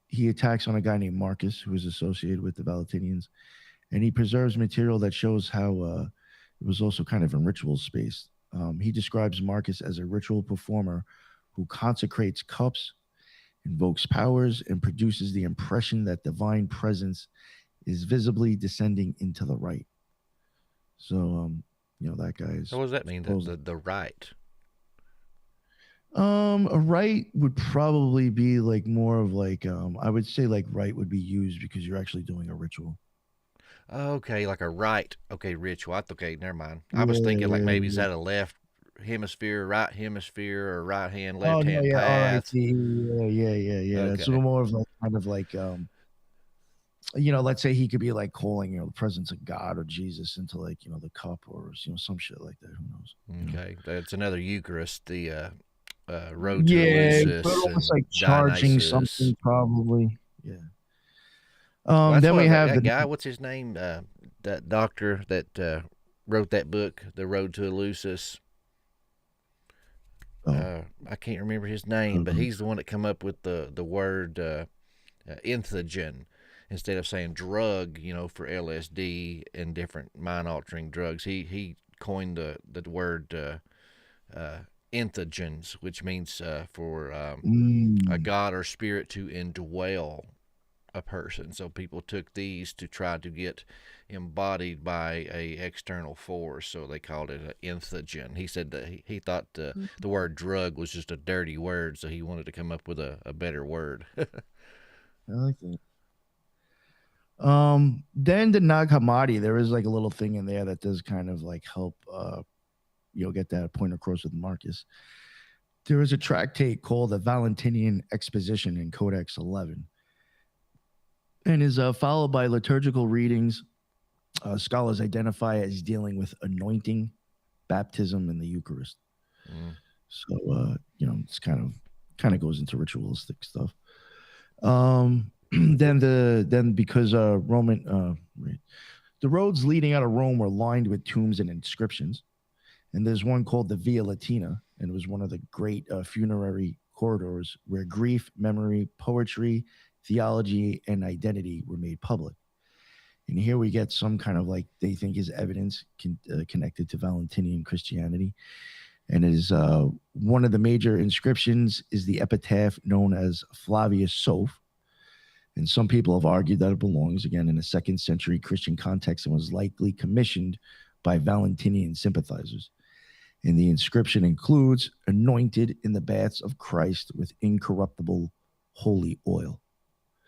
he attacks on a guy named Marcus, who is associated with the Valentinians, and he preserves material that shows how it was also kind of in ritual space. He describes Marcus as a ritual performer who consecrates cups, invokes powers, and produces the impression that divine presence is visibly descending into the rite. So, that guy is...
So what does that mean, the rite?
A rite would probably be like more of like, I would say like rite would be used because you're actually doing a ritual.
Okay, like a rite. Okay, ritual. Okay, never mind. I was thinking like maybe is that a left hemisphere, right hemisphere, or right hand, left hand path?
Yeah. Okay. It's more of like kind of like let's say he could be like calling the presence of God or Jesus into like the cup or some shit like that. Who knows?
Okay, that's another Eucharist. The road to Eleusis,
but almost like charging
Dionysus.
Something probably. Yeah.
Well,
then we have
that guy. What's his name? That doctor that wrote that book, The Road to Eleusis. I can't remember his name, but he's the one that come up with the word entheogen instead of saying drug. For LSD and different mind-altering drugs. He coined the word entheogens, which means for a god or spirit to indwell a person. So people took these to try to get embodied by a external force. So they called it an enthogen. He said that he thought the word drug was just a dirty word, so he wanted to come up with a better word.
I like that. Then the Nag Hammadi, there is like a little thing in there that does kind of like help get that point across with Marcus. There is a tractate called the Valentinian Exposition in Codex 11, and is followed by liturgical readings. Scholars identify as dealing with anointing, baptism, and the Eucharist. So it's kind of goes into ritualistic stuff. Then because the roads leading out of Rome were lined with tombs and inscriptions, and there's one called the Via Latina, and it was one of the great funerary corridors where grief, memory, poetry, theology, and identity were made public. And here we get some kind of like they think is evidence connected to Valentinian Christianity, and it is one of the major inscriptions is the epitaph known as Flavius Soph. And some people have argued that it belongs, again, in a 2nd century Christian context and was likely commissioned by Valentinian sympathizers. And the inscription includes anointed in the baths of Christ with incorruptible holy oil.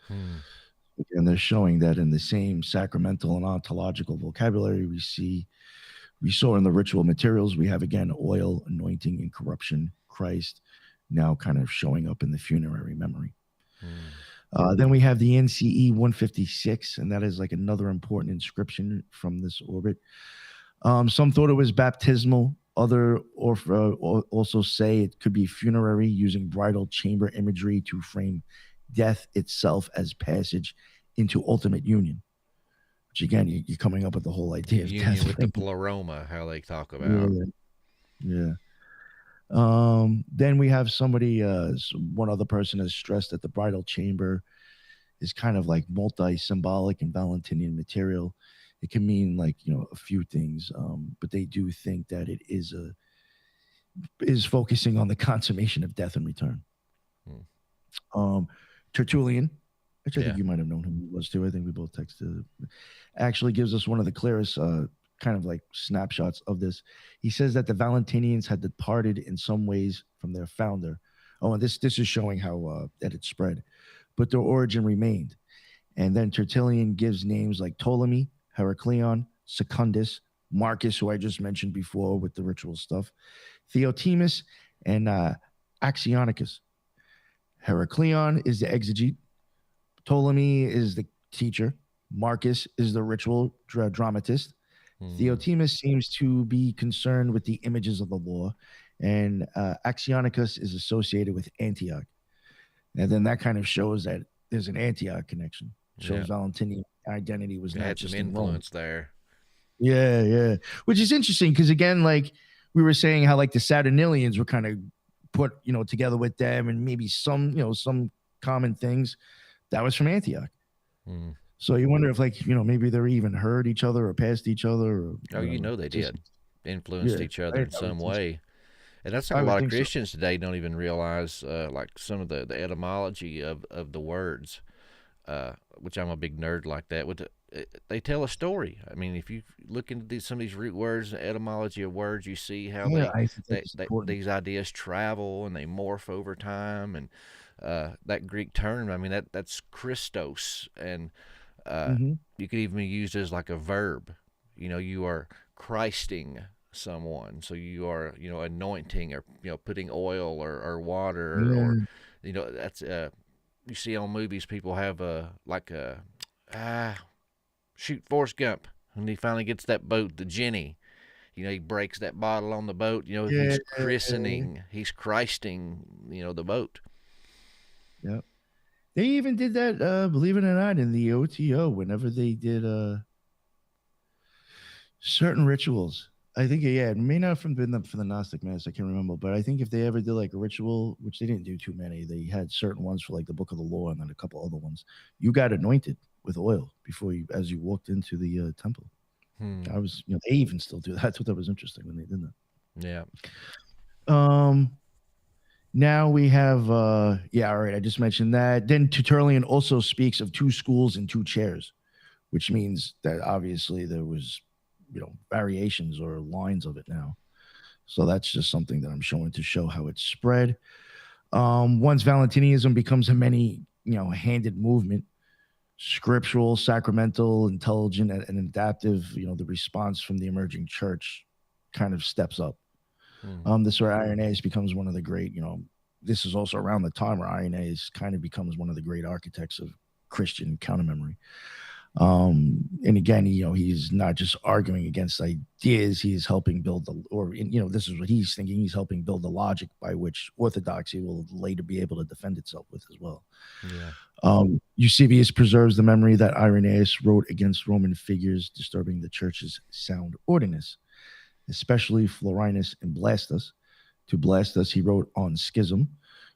And they're showing that in the same sacramental and ontological vocabulary we saw in the ritual materials, we have, again, oil, anointing, incorruption, Christ, now kind of showing up in the funerary memory. Then we have the NCE 156, and that is like another important inscription from this orbit. Some thought it was baptismal. Other also say it could be funerary, using bridal chamber imagery to frame death itself as passage into ultimate union. Which again, you're coming up with the whole idea of
union
death.
with the pleroma, how they talk about.
Yeah. Then we have somebody, one other person has stressed that the bridal chamber is kind of like multi-symbolic and Valentinian material. It can mean like, a few things, but they do think that it is focusing on the consummation of death and return. Tertullian, which I think you might have known who he was too. I think we both texted. Actually gives us one of the clearest kind of like snapshots of this. He says that the Valentinians had departed in some ways from their founder. Oh, and this is showing how that it spread, but their origin remained. And then Tertullian gives names like Ptolemy, Heracleon, Secundus, Marcus, who I just mentioned before with the ritual stuff, Theotimus, and Axionicus. Heracleon is the exegete. Ptolemy is the teacher. Marcus is the ritual dramatist. Theotimus seems to be concerned with the images of the law, and Axionicus is associated with Antioch. And then that kind of shows that there's an Antioch connection. Shows Valentinian identity was not just
some influence there.
Yeah. Which is interesting because, again, like we were saying how like the Saturnilians were kind of put, together with them, and maybe some common things that was from Antioch. So you wonder if maybe they even heard each other or passed each other. Or,
they did. Influenced each other in some way. And that's how a lot of Christians today don't even realize like some of the etymology of the words, which I'm a big nerd like that. They tell a story. I mean, if you look into some of these root words, the etymology of words, you see how these ideas travel and they morph over time. And that Greek term, I mean, that's Christos. And you could even be used as like a verb. You are Christing someone, so you are anointing or putting oil or water or that's you see on movies people have shoot Forrest Gump when he finally gets that boat, the Jenny, he breaks that bottle on the boat, he's christening, he's Christing the boat.
Yep. They even did that, believe it or not, in the OTO whenever they did certain rituals. I think, it may not have been for the Gnostic Mass, I can't remember, but I think if they ever did like a ritual, which they didn't do too many, they had certain ones for like the Book of the Law and then a couple other ones. You got anointed with oil as you walked into the temple. I was, they even still do that. That's what that was interesting when they did that.
Yeah.
Now we have, yeah, all right, I just mentioned that. Then Tertullian also speaks of two schools and two chairs, which means that obviously there was, variations or lines of it now. So that's just something that I'm showing to show how it's spread. Once Valentinianism becomes a many, handed movement, scriptural, sacramental, intelligent, and adaptive, the response from the emerging church kind of steps up. This is where Irenaeus becomes one of the great, this is also around the time where Irenaeus kind of becomes one of the great architects of Christian counter-memory. And again, he's not just arguing against ideas, he's helping build this is what he's thinking. He's helping build the logic by which orthodoxy will later be able to defend itself with as well.
Yeah.
Eusebius preserves the memory that Irenaeus wrote against Roman figures disturbing the church's sound ordinance, especially Florinus and Blastus. To Blastus, he wrote on schism.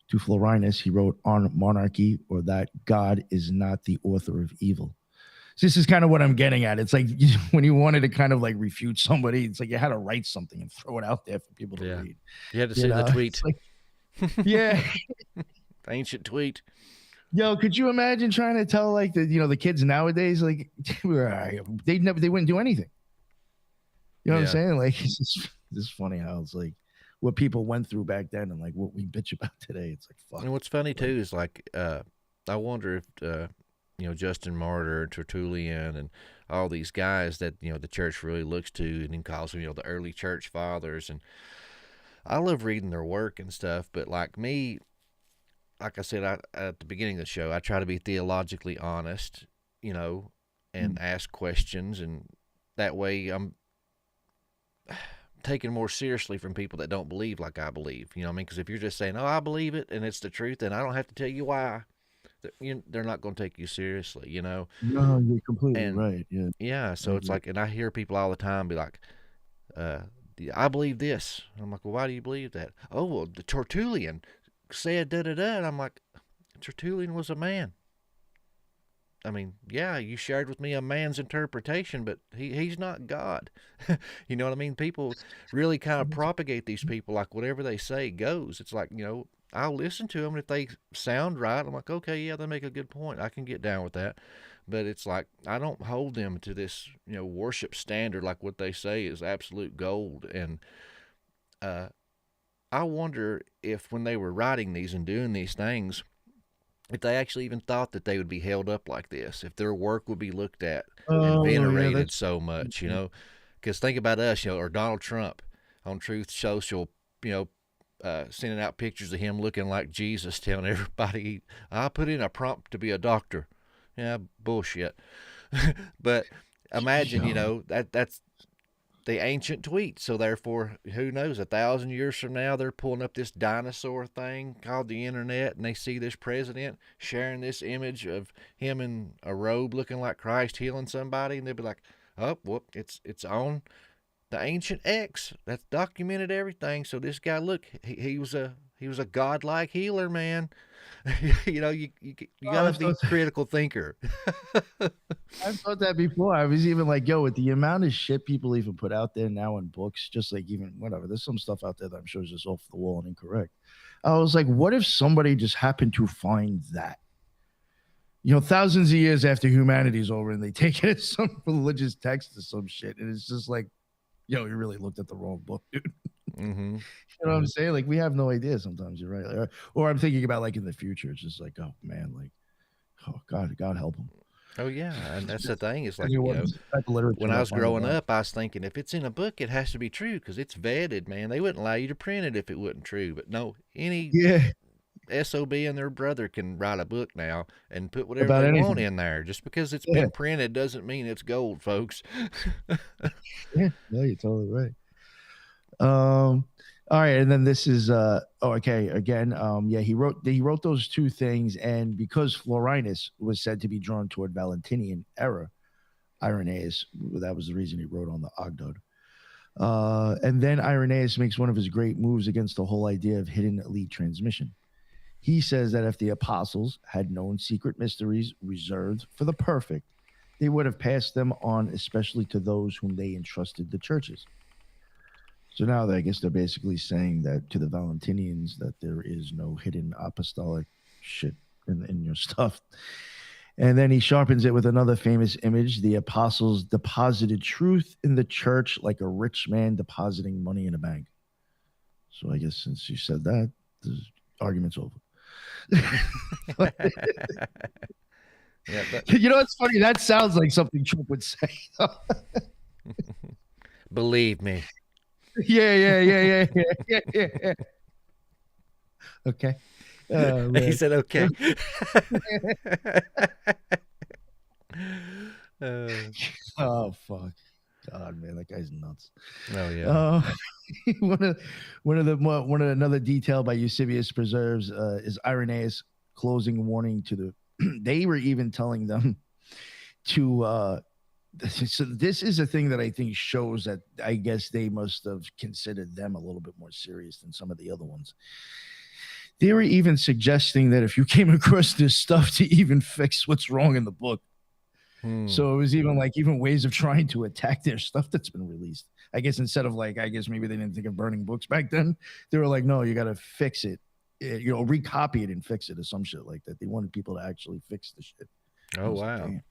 To Florinus, he wrote on monarchy, or that God is not the author of evil. So this is kind of what I'm getting at. It's like when you wanted to kind of like refute somebody, it's like you had to write something and throw it out there for people to read.
You had to see the tweet.
Like, yeah.
The ancient tweet.
Yo, could you imagine trying to tell like the kids nowadays, like they wouldn't do anything. You know what I'm saying? Like it's just funny how it's like what people went through back then and like what we bitch about today. It's like fuck.
And what's funny too is like I wonder if Justin Martyr, Tertullian, and all these guys that the church really looks to and then calls them the early church fathers. And I love reading their work and stuff. But like me, like I said at the beginning of the show, I try to be theologically honest, and ask questions, and that way I'm taken more seriously from people that don't believe like I believe. You know what I mean? Because if you're just saying, "Oh, I believe it," and it's the truth, then I don't have to tell you why. They're not going to take you seriously,
No, you're completely right. Yeah.
Yeah. So it's like, and I hear people all the time be like, "I believe this." And I'm like, "Well, why do you believe that?" "Oh, well, the Tertullian said da da da." And I'm like, Tertullian was a man. I mean, yeah, you shared with me a man's interpretation, but he's not God. You know what I mean? People really kind of propagate these people like whatever they say goes. It's like, I'll listen to them, and if they sound right, I'm like, okay, yeah, they make a good point. I can get down with that. But it's like, I don't hold them to this, worship standard like what they say is absolute gold. And I wonder if when they were writing these and doing these things, if they actually even thought that they would be held up like this, if their work would be looked at and venerated so much, because think about us, or Donald Trump on Truth Social, sending out pictures of him looking like Jesus, telling everybody, I put in a prompt to be a doctor. Yeah, bullshit. But imagine, that's the ancient tweet. So therefore, who knows, 1,000 years from now, they're pulling up this dinosaur thing called the internet, and they see this president sharing this image of him in a robe looking like Christ healing somebody, and they'll be like, oh, well, it's on the ancient X that's documented everything. So this guy, look, he was a godlike healer, man. You gotta be a critical thinker.
I've thought that before. I was even like, yo, with the amount of shit people even put out there now in books, just like even whatever, there's some stuff out there that I'm sure is just off the wall and incorrect. I was like, what if somebody just happened to find that? Thousands of years after humanity's over, and they take it as some religious text or some shit, and it's just like, yo, you really looked at the wrong book, dude.
Mm-hmm.
You know what I'm saying? Like, we have no idea sometimes. You're right. Or I'm thinking about like in the future, it's just like, oh man, like, oh God help them.
Oh yeah, and that's the thing. It's like,
when
I was growing up, I was thinking if it's in a book, it has to be true because it's vetted, man. They wouldn't allow you to print it if it wasn't true. But no, any SOB and their brother can write a book now and put whatever they want in there. Just because it's been printed doesn't mean it's gold, folks.
Yeah, no, you're totally right. All right, and then this is okay again. He wrote those two things, and because Florinus was said to be drawn toward Valentinian era, Irenaeus, that was the reason he wrote on the Ogdod. And then Irenaeus makes one of his great moves against the whole idea of hidden elite transmission. He says that if the apostles had known secret mysteries reserved for the perfect, they would have passed them on, especially to those whom they entrusted the churches. So now I guess they're basically saying that to the Valentinians that there is no hidden apostolic shit in your stuff. And then he sharpens it with another famous image. The apostles deposited truth in the church like a rich man depositing money in a bank. So I guess since you said that, the argument's over.
Yeah,
You know, it's funny. That sounds like something Trump would say.
believe me.
Yeah. Okay.
He said, okay.
Oh fuck, God, man, that guy's nuts.
Oh yeah.
One of another detail by Eusebius preserves is Irenaeus' closing warning to the. They were even telling them to. So this is a thing that I think shows that I guess they must have considered them a little bit more serious than some of the other ones. They were even suggesting that if you came across this stuff to even fix what's wrong in the book. So it was even ways of trying to attack their stuff that's been released. I guess instead of maybe they didn't think of burning books back then. They were like, no, you got to fix it, recopy it and fix it or some shit like that. They wanted people to actually fix the shit.
Oh, wow.
Like,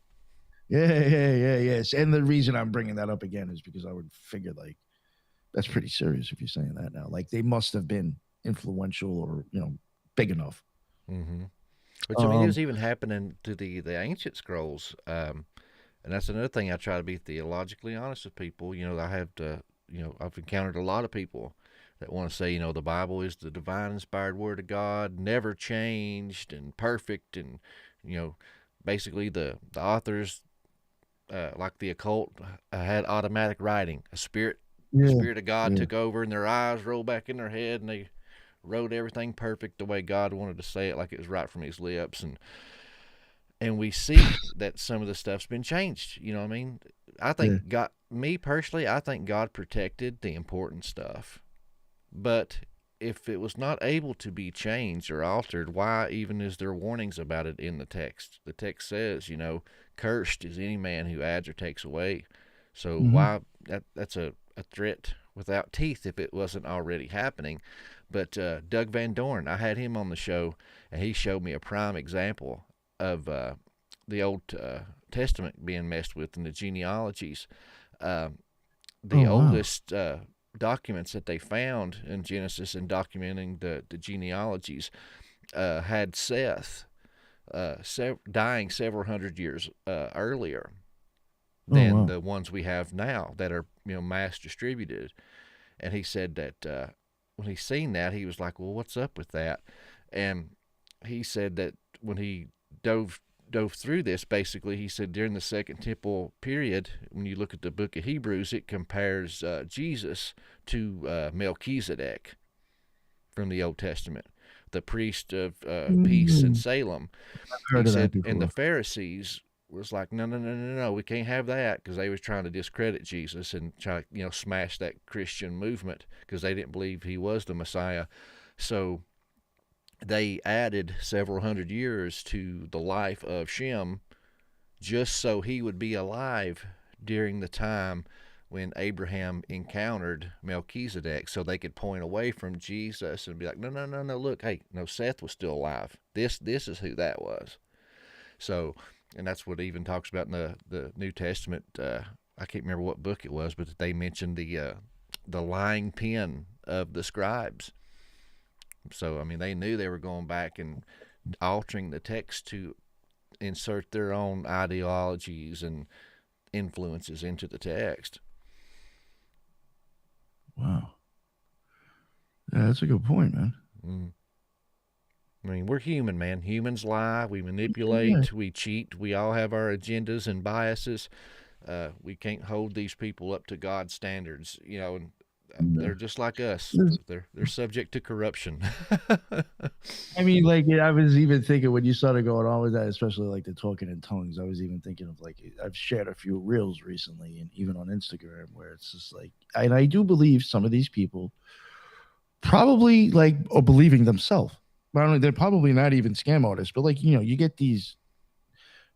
yes. And the reason I'm bringing that up again is because I would figure that's pretty serious if you're saying that now. Like they must have been influential or, big enough.
Mm-hmm. Which I mean, it was even happening to the ancient scrolls, and that's another thing. I try to be theologically honest with people. I have to, I've encountered a lot of people that want to say, the Bible is the divine inspired word of God, never changed and perfect, and basically the authors, like the occult, had automatic writing. The Spirit of God took over, and their eyes rolled back in their head, and they wrote everything perfect the way God wanted to say it, like it was right from his lips. And we see that some of the stuff's been changed. You know what I mean? I think God, me personally, I think God protected the important stuff. But if it was not able to be changed or altered, why even is there warnings about it in the text? The text says, cursed is any man who adds or takes away. So why that's a threat without teeth if it wasn't already happening. But Doug Van Dorn, I had him on the show, and he showed me a prime example of the Old Testament being messed with in the genealogies. The oldest documents that they found in Genesis and documenting the genealogies had Seth dying several hundred years earlier than the ones we have now that are mass distributed. And he said that when he seen that, he was like, well, what's up with that? And he said that when he dove through this, basically, he said during the Second Temple period, when you look at the book of Hebrews, it compares Jesus to Melchizedek from the Old Testament, the priest of peace in Salem. He said, and the Pharisees was like, no, we can't have that, because they was trying to discredit Jesus and try to, smash that Christian movement because they didn't believe he was the Messiah. So they added several hundred years to the life of Shem just so he would be alive during the time when Abraham encountered Melchizedek, so they could point away from Jesus and be like, no, look, hey, no, Seth was still alive. This is who that was. So, and that's what it even talks about in the New Testament. I can't remember what book it was, but they mentioned the lying pen of the scribes. So, I mean, they knew they were going back and altering the text to insert their own ideologies and influences into the text.
Wow. Yeah, that's a good point, man.
I mean, we're human, man. Humans lie, we manipulate, we cheat. We all have our agendas and biases. We can't hold these people up to God's standards, and they're just like us. They're subject to corruption.
I mean, I was even thinking when you started going on with that, especially the talking in tongues, I was even thinking of I've shared a few reels recently and even on Instagram where it's just and I do believe some of these people probably are believing themselves. But they're probably not even scam artists, but you get these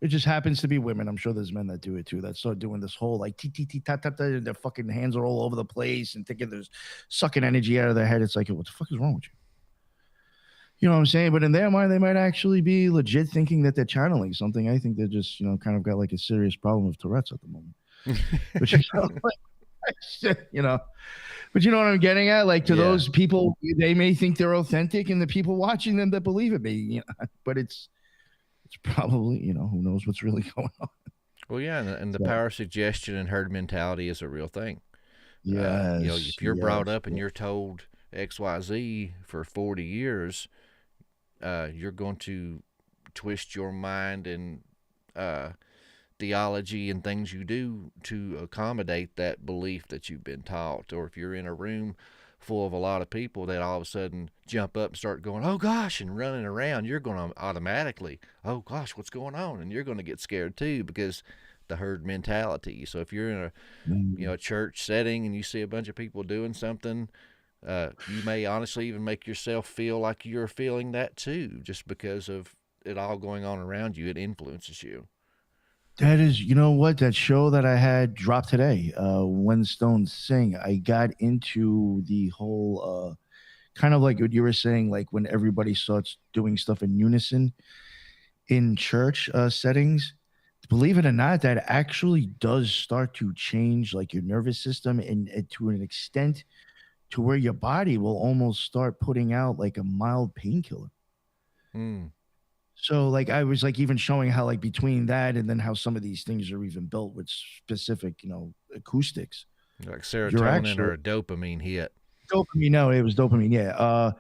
It just happens to be women. I'm sure there's men that do it too. That start doing this whole like ta ta ta. Their fucking hands are all over the place and thinking there's sucking energy out of their head. It's like, what the fuck is wrong with you? You know what I'm saying? But in their mind, they might actually be legit thinking that they're channeling something. I think they're just, kind of got like a serious problem of Tourette's at the moment. But you know, but you know what I'm getting at? Like to those people, they may think they're authentic, and the people watching them that believe it may, but it's probably, who knows what's really going on.
Well, yeah, and the power of suggestion and herd mentality is a real thing.
Yes.
If you're brought up and you're told XYZ for 40 years, you're going to twist your mind and theology and things you do to accommodate that belief that you've been taught. Or if you're in a room full of a lot of people that all of a sudden jump up and start going, oh gosh, and running around, you're going to automatically, oh gosh, what's going on? And you're going to get scared too, because the herd mentality. So if you're in a church setting and you see a bunch of people doing something, you may honestly even make yourself feel like you're feeling that too, just because of it all going on around you. It influences you.
That is, you know what? That show that I had dropped today, When Stones Sing, I got into the whole kind of like what you were saying, like when everybody starts doing stuff in unison in church settings. Believe it or not, that actually does start to change like your nervous system and to an extent to where your body will almost start putting out like a mild painkiller. So like I was like even showing how like between that and then how some of these things are even built with specific, acoustics.
Like serotonin or a dopamine hit.
Dopamine, no, it was dopamine, yeah.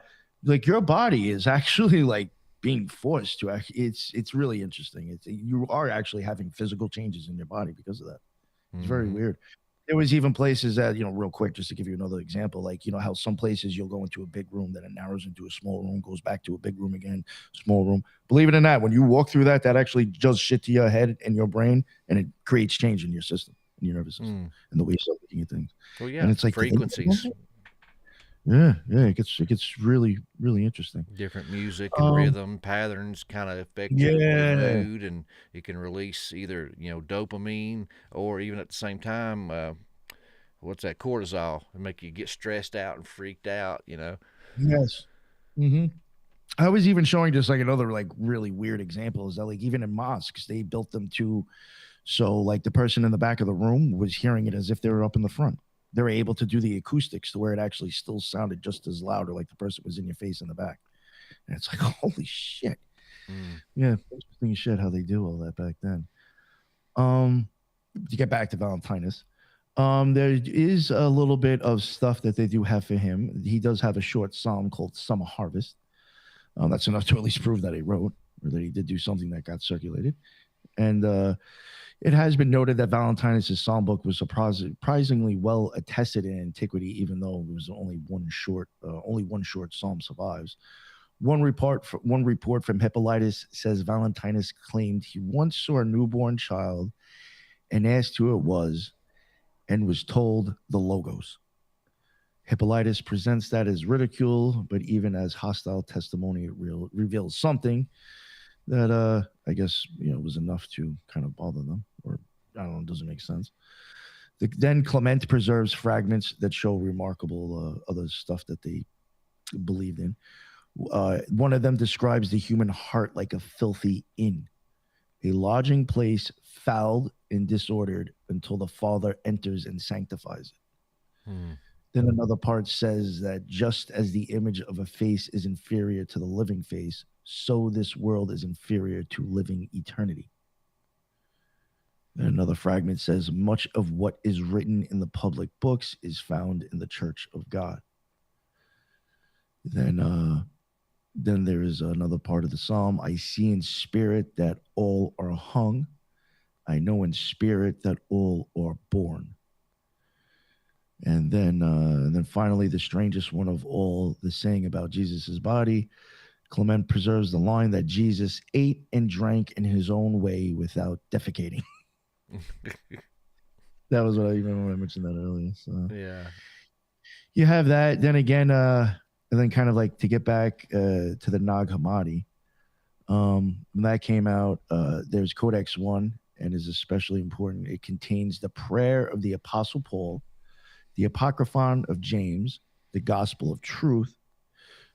Like your body is actually like being forced to it's really interesting. You are actually having physical changes in your body because of that. It's very weird. There was even places that, real quick, just to give you another example, like, how some places you'll go into a big room, then it narrows into a small room, goes back to a big room again, small room. Believe it or not, when you walk through that actually does shit to your head and your brain, and it creates change in your system, in your nervous system, and the way you start looking at things.
Well, yeah,
and it's like
frequencies.
Yeah, it gets really, really interesting.
Different music and rhythm patterns kind of affect your mood, and it can release either dopamine or even at the same time, what's that, cortisol, and make you get stressed out and freaked out.
Yes. I was even showing just like another like really weird example is that like even in mosques they built them so like the person in the back of the room was hearing it as if they were up in the front. They were able to do the acoustics to where it actually still sounded just as loud, or like the person was in your face in the back. And it's like, holy shit. Yeah, interesting shit how they do all that back then. To get back to Valentinus, there is a little bit of stuff that they do have for him. He does have a short psalm called Summer Harvest. That's enough to at least prove that he wrote, or that he did do something that got circulated. And it has been noted that Valentinus' psalm book was surprisingly well attested in antiquity, even though there was only one short psalm survives. One report from Hippolytus says Valentinus claimed he once saw a newborn child and asked who it was, and was told the Logos. Hippolytus presents that as ridicule, but even as hostile testimony, it reveals something that I guess was enough to kind of bother them, or I don't know, it doesn't make sense. Then Clement preserves fragments that show remarkable other stuff that they believed in. One of them describes the human heart like a filthy inn, a lodging place fouled and disordered until the Father enters and sanctifies it. Then another part says that just as the image of a face is inferior to the living face, so this world is inferior to living eternity. And another fragment says much of what is written in the public books is found in the Church of God. Then there is another part of the psalm. I see in spirit that all are hung. I know in spirit that all are born. And then finally, the strangest one of all, the saying about Jesus's body. Clement preserves the line that Jesus ate and drank in his own way without defecating. That was what I remember when I mentioned that earlier. So
yeah,
you have that. Then again, and then kind of like to get back to the Nag Hammadi. When that came out, there's Codex 1 and is especially important. It contains the prayer of the Apostle Paul, the Apocryphon of James, the Gospel of Truth,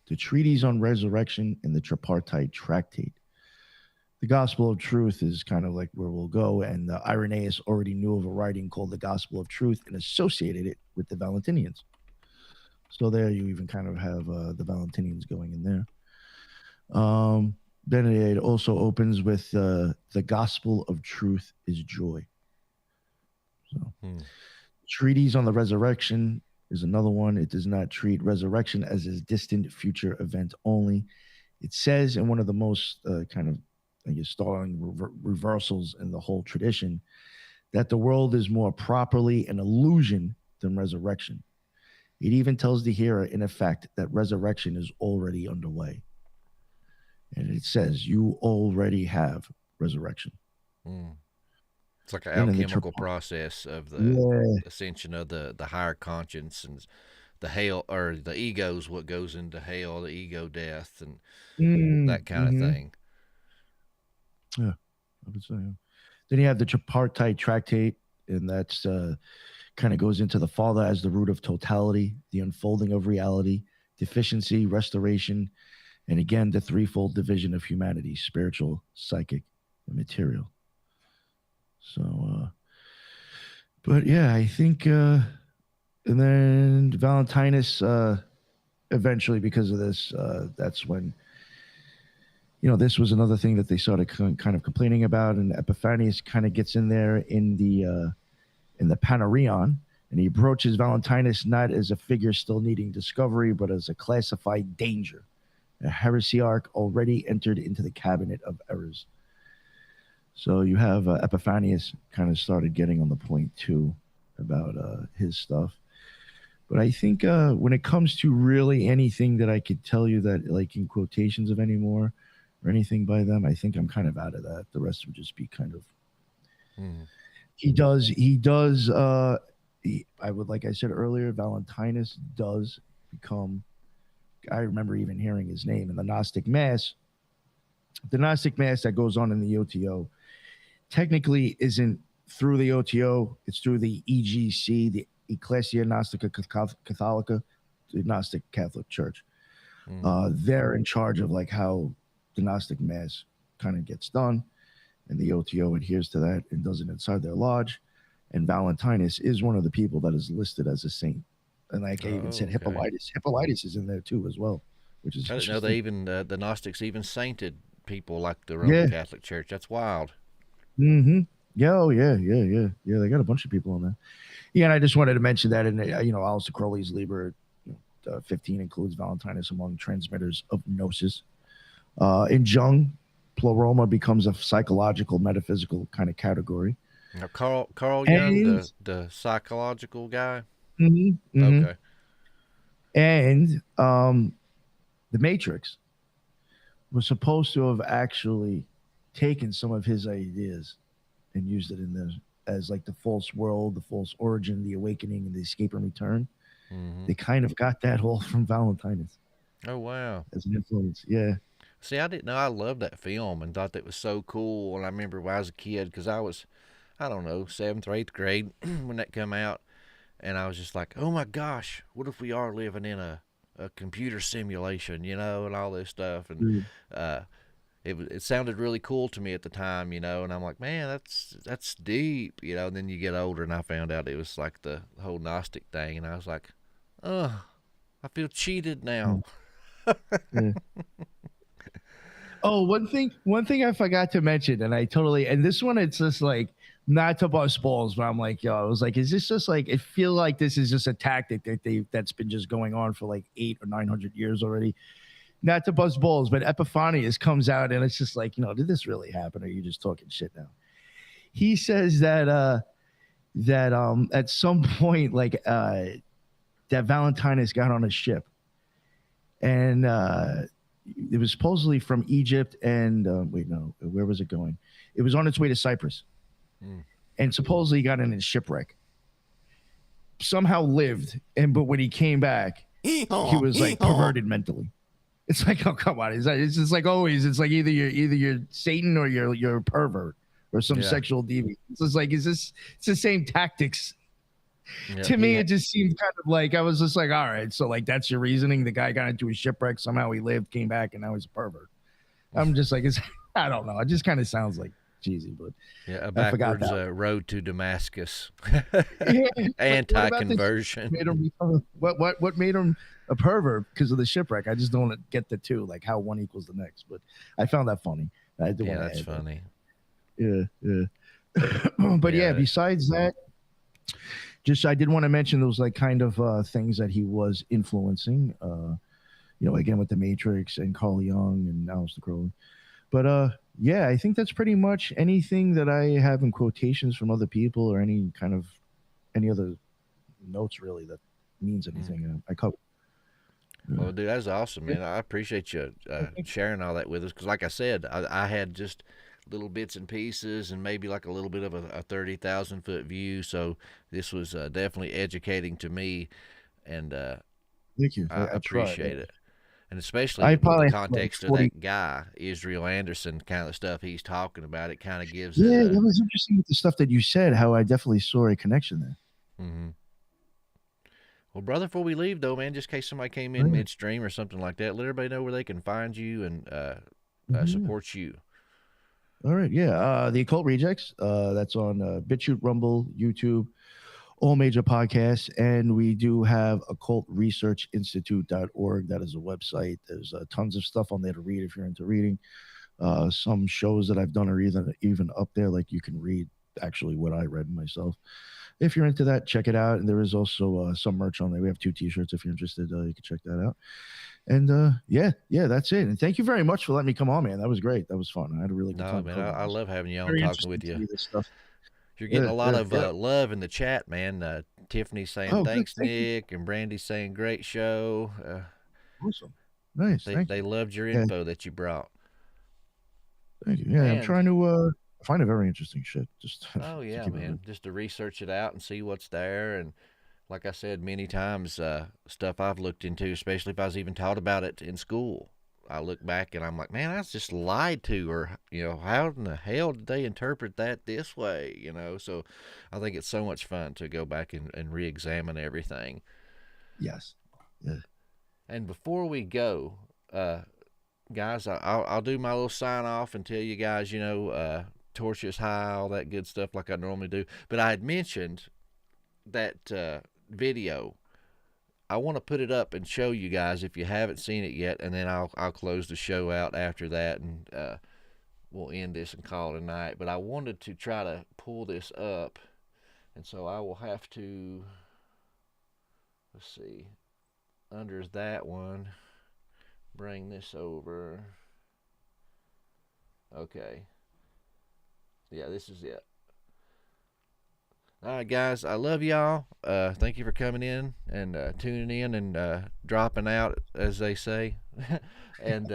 the treatise on resurrection, and the tripartite tractate. The Gospel of Truth is kind of like where we'll go, and Irenaeus already knew of a writing called the Gospel of Truth and associated it with the Valentinians. So there you even kind of have the Valentinians going in there. Then it also opens with the Gospel of Truth is joy. So treatise on the resurrection is another one. It does not treat resurrection as a distant future event only. It says in one of the most kind of, I guess, startling reversals in the whole tradition that the world is more properly an illusion than resurrection. It even tells the hearer, in effect, that resurrection is already underway. And it says, you already have resurrection.
It's like an alchemical process of the ascension of the higher conscience, and the hell, or the ego's what goes into hell, the ego death, and that kind of thing.
Yeah, I would say. Then you have the tripartite tractate, and that's kind of goes into the Father as the root of totality, the unfolding of reality, deficiency, restoration, and again, the threefold division of humanity: spiritual, psychic, and material. So, but yeah, I think, and then Valentinus, eventually, because of this, that's when, this was another thing that they started kind of complaining about, and Epiphanius kind of gets in there in the Panarion, and he approaches Valentinus not as a figure still needing discovery, but as a classified danger, a heresiarch already entered into the cabinet of errors. So you have Epiphanius kind of started getting on the point too about his stuff. But I think when it comes to really anything that I could tell you that, like, in quotations of anymore or anything by them, I think I'm kind of out of that. The rest would just be kind of. He does. I would, like I said earlier, Valentinus does become. I remember even hearing his name in the Gnostic Mass. The Gnostic Mass that goes on in the OTO technically isn't through the OTO. It's through the EGC, the Ecclesia Gnostica Catholica, the Gnostic Catholic Church. They're in charge of like how the Gnostic Mass kind of gets done, and the OTO adheres to that and does it inside their lodge. And Valentinus is one of the people that is listed as a saint. And like I even said, Hippolytus. Hippolytus is in there too as well, which is. I didn't know
they even the Gnostics even sainted people like the Roman Catholic Church. That's wild.
Yeah, oh yeah. They got a bunch of people on there. Yeah, and I just wanted to mention that. And Aleister Crowley's Liber 15 includes Valentinus among transmitters of gnosis. In Jung, Pleroma becomes a psychological, metaphysical kind of category.
Now, Carl Jung, the psychological guy. Okay.
And the Matrix was supposed to have actually taken some of his ideas and used it in the as like the false world, the false origin, the awakening, and the escape and return. They kind of got that all from Valentinus.
Oh wow,
as an influence. Yeah.
See, I didn't know. I loved that film and thought that was so cool. And I remember when I was a kid, because I was, I don't know, 7th or 8th grade when that came out. And I was just like, oh my gosh, what if we are living in a computer simulation, and all this stuff. And it sounded really cool to me at the time, and I'm like, man, that's deep, and then you get older and I found out it was like the whole Gnostic thing. And I was like, I feel cheated now.
Oh, one thing I forgot to mention, and this one, it's just like, not to bust balls, but I'm like, I was like, is this just like, I feel like this is just a tactic that's been just going on for like 800 or 900 years already. Not to bust balls, but Epiphanius comes out and it's just like, did this really happen? Or are you just talking shit now? He says that at some point, like that Valentinus got on a ship, and it was supposedly from Egypt, and where was it going? It was on its way to Cyprus. And supposedly he got in a shipwreck. Somehow lived, but when he came back, he was like perverted mentally. It's like, oh come on, it's just like always. It's like either you're Satan or you're a pervert or some sexual deviant. It's just like it's the same tactics.
Yeah,
To me, it just seemed kind of like I was just like, all right, so like that's your reasoning. The guy got into a shipwreck, somehow he lived, came back, and now he's a pervert. I'm just like, I don't know. It just kind of sounds like cheesy, but
a backwards road to Damascus. Anti-conversion.
What made him a pervert? Because of the shipwreck. I just don't get the two, like how one equals the next. But I found that funny.
That's funny.
Yeah. But besides that, just I did want to mention those like kind of things that he was influencing. Again with the Matrix and Carl Jung and Aleister Crowley. But I think that's pretty much anything that I have in quotations from other people or any other notes really that means anything. I cover.
Well, dude, that's awesome, man. I appreciate you sharing all that with us because, like I said, I had just little bits and pieces and maybe like a little bit of a 30,000 foot view. So this was definitely educating to me, and
thank you.
I appreciate it. And especially in the context of that guy, Israel Anderson, kind of the stuff he's talking about, it kind of gives
that was interesting with the stuff that you said, how I definitely saw a connection there.
Mm-hmm. Well, brother, before we leave, though, man, just in case somebody came in midstream or something like that, let everybody know where they can find you and support you.
All right, the Occult Rejects, that's on BitChute, Rumble, YouTube, all major podcasts, and we do have occultresearchinstitute.org. That is a website. There's tons of stuff on there to read if you're into reading. Some shows that I've done are even up there, like you can read actually what I read myself. If you're into that, check it out. And there is also some merch on there. We have 2 t-shirts if you're interested. You can check that out. And that's it. And thank you very much for letting me come on, man. That was great. That was fun. I had a really good time.
Man, I love having you on, talking with you. You're getting a lot of love in the chat, man. Tiffany's saying thanks, Nick, and Brandy's saying great show.
Awesome. Nice.
They loved your info that you brought.
Thank you. Yeah, I'm trying to find a very interesting shit. Just
man. Just to research it out and see what's there. And like I said many times, stuff I've looked into, especially if I was even taught about it in school, I look back and I'm like, man, I was just lied to, or, how in the hell did they interpret that this way? So I think it's so much fun to go back and re-examine everything.
Yes. Yeah.
And before we go, guys, I'll do my little sign off and tell you guys, torch is high, all that good stuff like I normally do. But I had mentioned that video. I want to put it up and show you guys if you haven't seen it yet, and then I'll close the show out after that, and we'll end this and call it a night. But I wanted to try to pull this up, and so I will have to, let's see, under that one, bring this over. Okay. Yeah, this is it. All right, guys, I love y'all. Thank you for coming in and tuning in and dropping out, as they say. And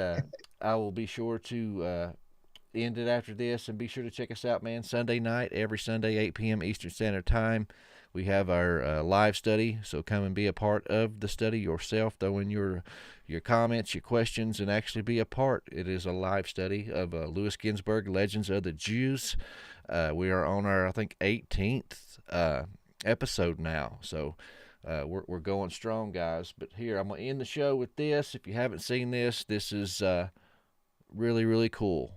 I will be sure to end it after this, and be sure to check us out, man. Sunday night, every Sunday, 8 p.m. Eastern Standard Time. We have our live study, so come and be a part of the study yourself. Throw in your comments, your questions, and actually be a part. It is a live study of Louis Ginsburg, Legends of the Jews. We are on our, I think, 18th episode now, so we're going strong, guys. But here, I'm going to end the show with this. If you haven't seen this, this is really, really cool.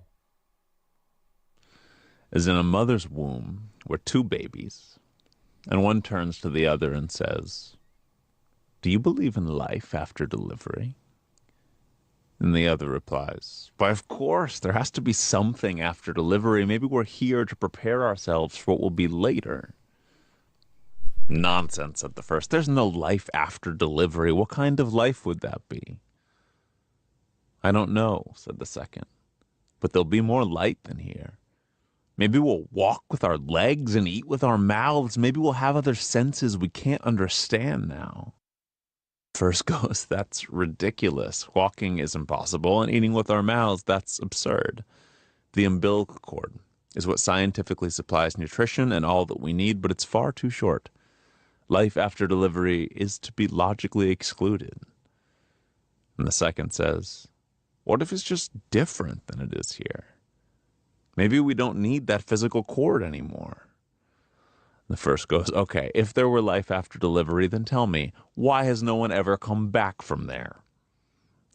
As in a mother's womb were 2 babies, and one turns to the other and says, "Do you believe in life after delivery?" And the other replies, "Why, of course, there has to be something after delivery. Maybe we're here to prepare ourselves for what will be later." "Nonsense," said the first. "There's no life after delivery. What kind of life would that be?" "I don't know," said the second, "but there'll be more light than here. Maybe we'll walk with our legs and eat with our mouths. Maybe we'll have other senses we can't understand now." First goes, "That's ridiculous. Walking is impossible, and eating with our mouths, that's absurd. The umbilical cord is what scientifically supplies nutrition and all that we need, but it's far too short. Life after delivery is to be logically excluded." And the second says, what if it's just different than it is here? Maybe we don't need that physical cord anymore. The first goes, okay, if there were life after delivery, then tell me, why has no one ever come back from there?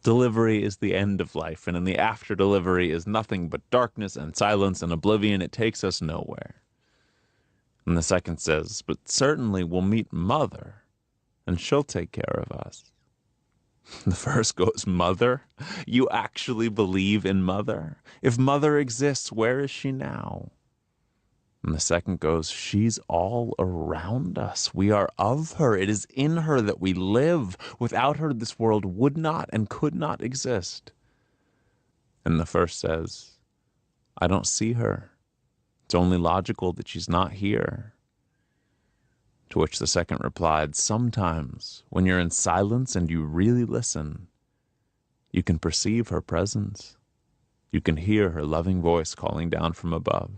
Delivery is the end of life, and in the after delivery is nothing but darkness and silence and oblivion. It takes us nowhere. And the second says, but certainly we'll meet Mother, and she'll take care of us. The first goes, Mother? You actually believe in Mother? If Mother exists, where is she now? And the second goes, she's all around us. We are of her. It is in her that we live. Without her, this world would not and could not exist. And the first says, I don't see her. It's only logical that she's not here. To which the second replied, sometimes when you're in silence and you really listen, you can perceive her presence. You can hear her loving voice calling down from above.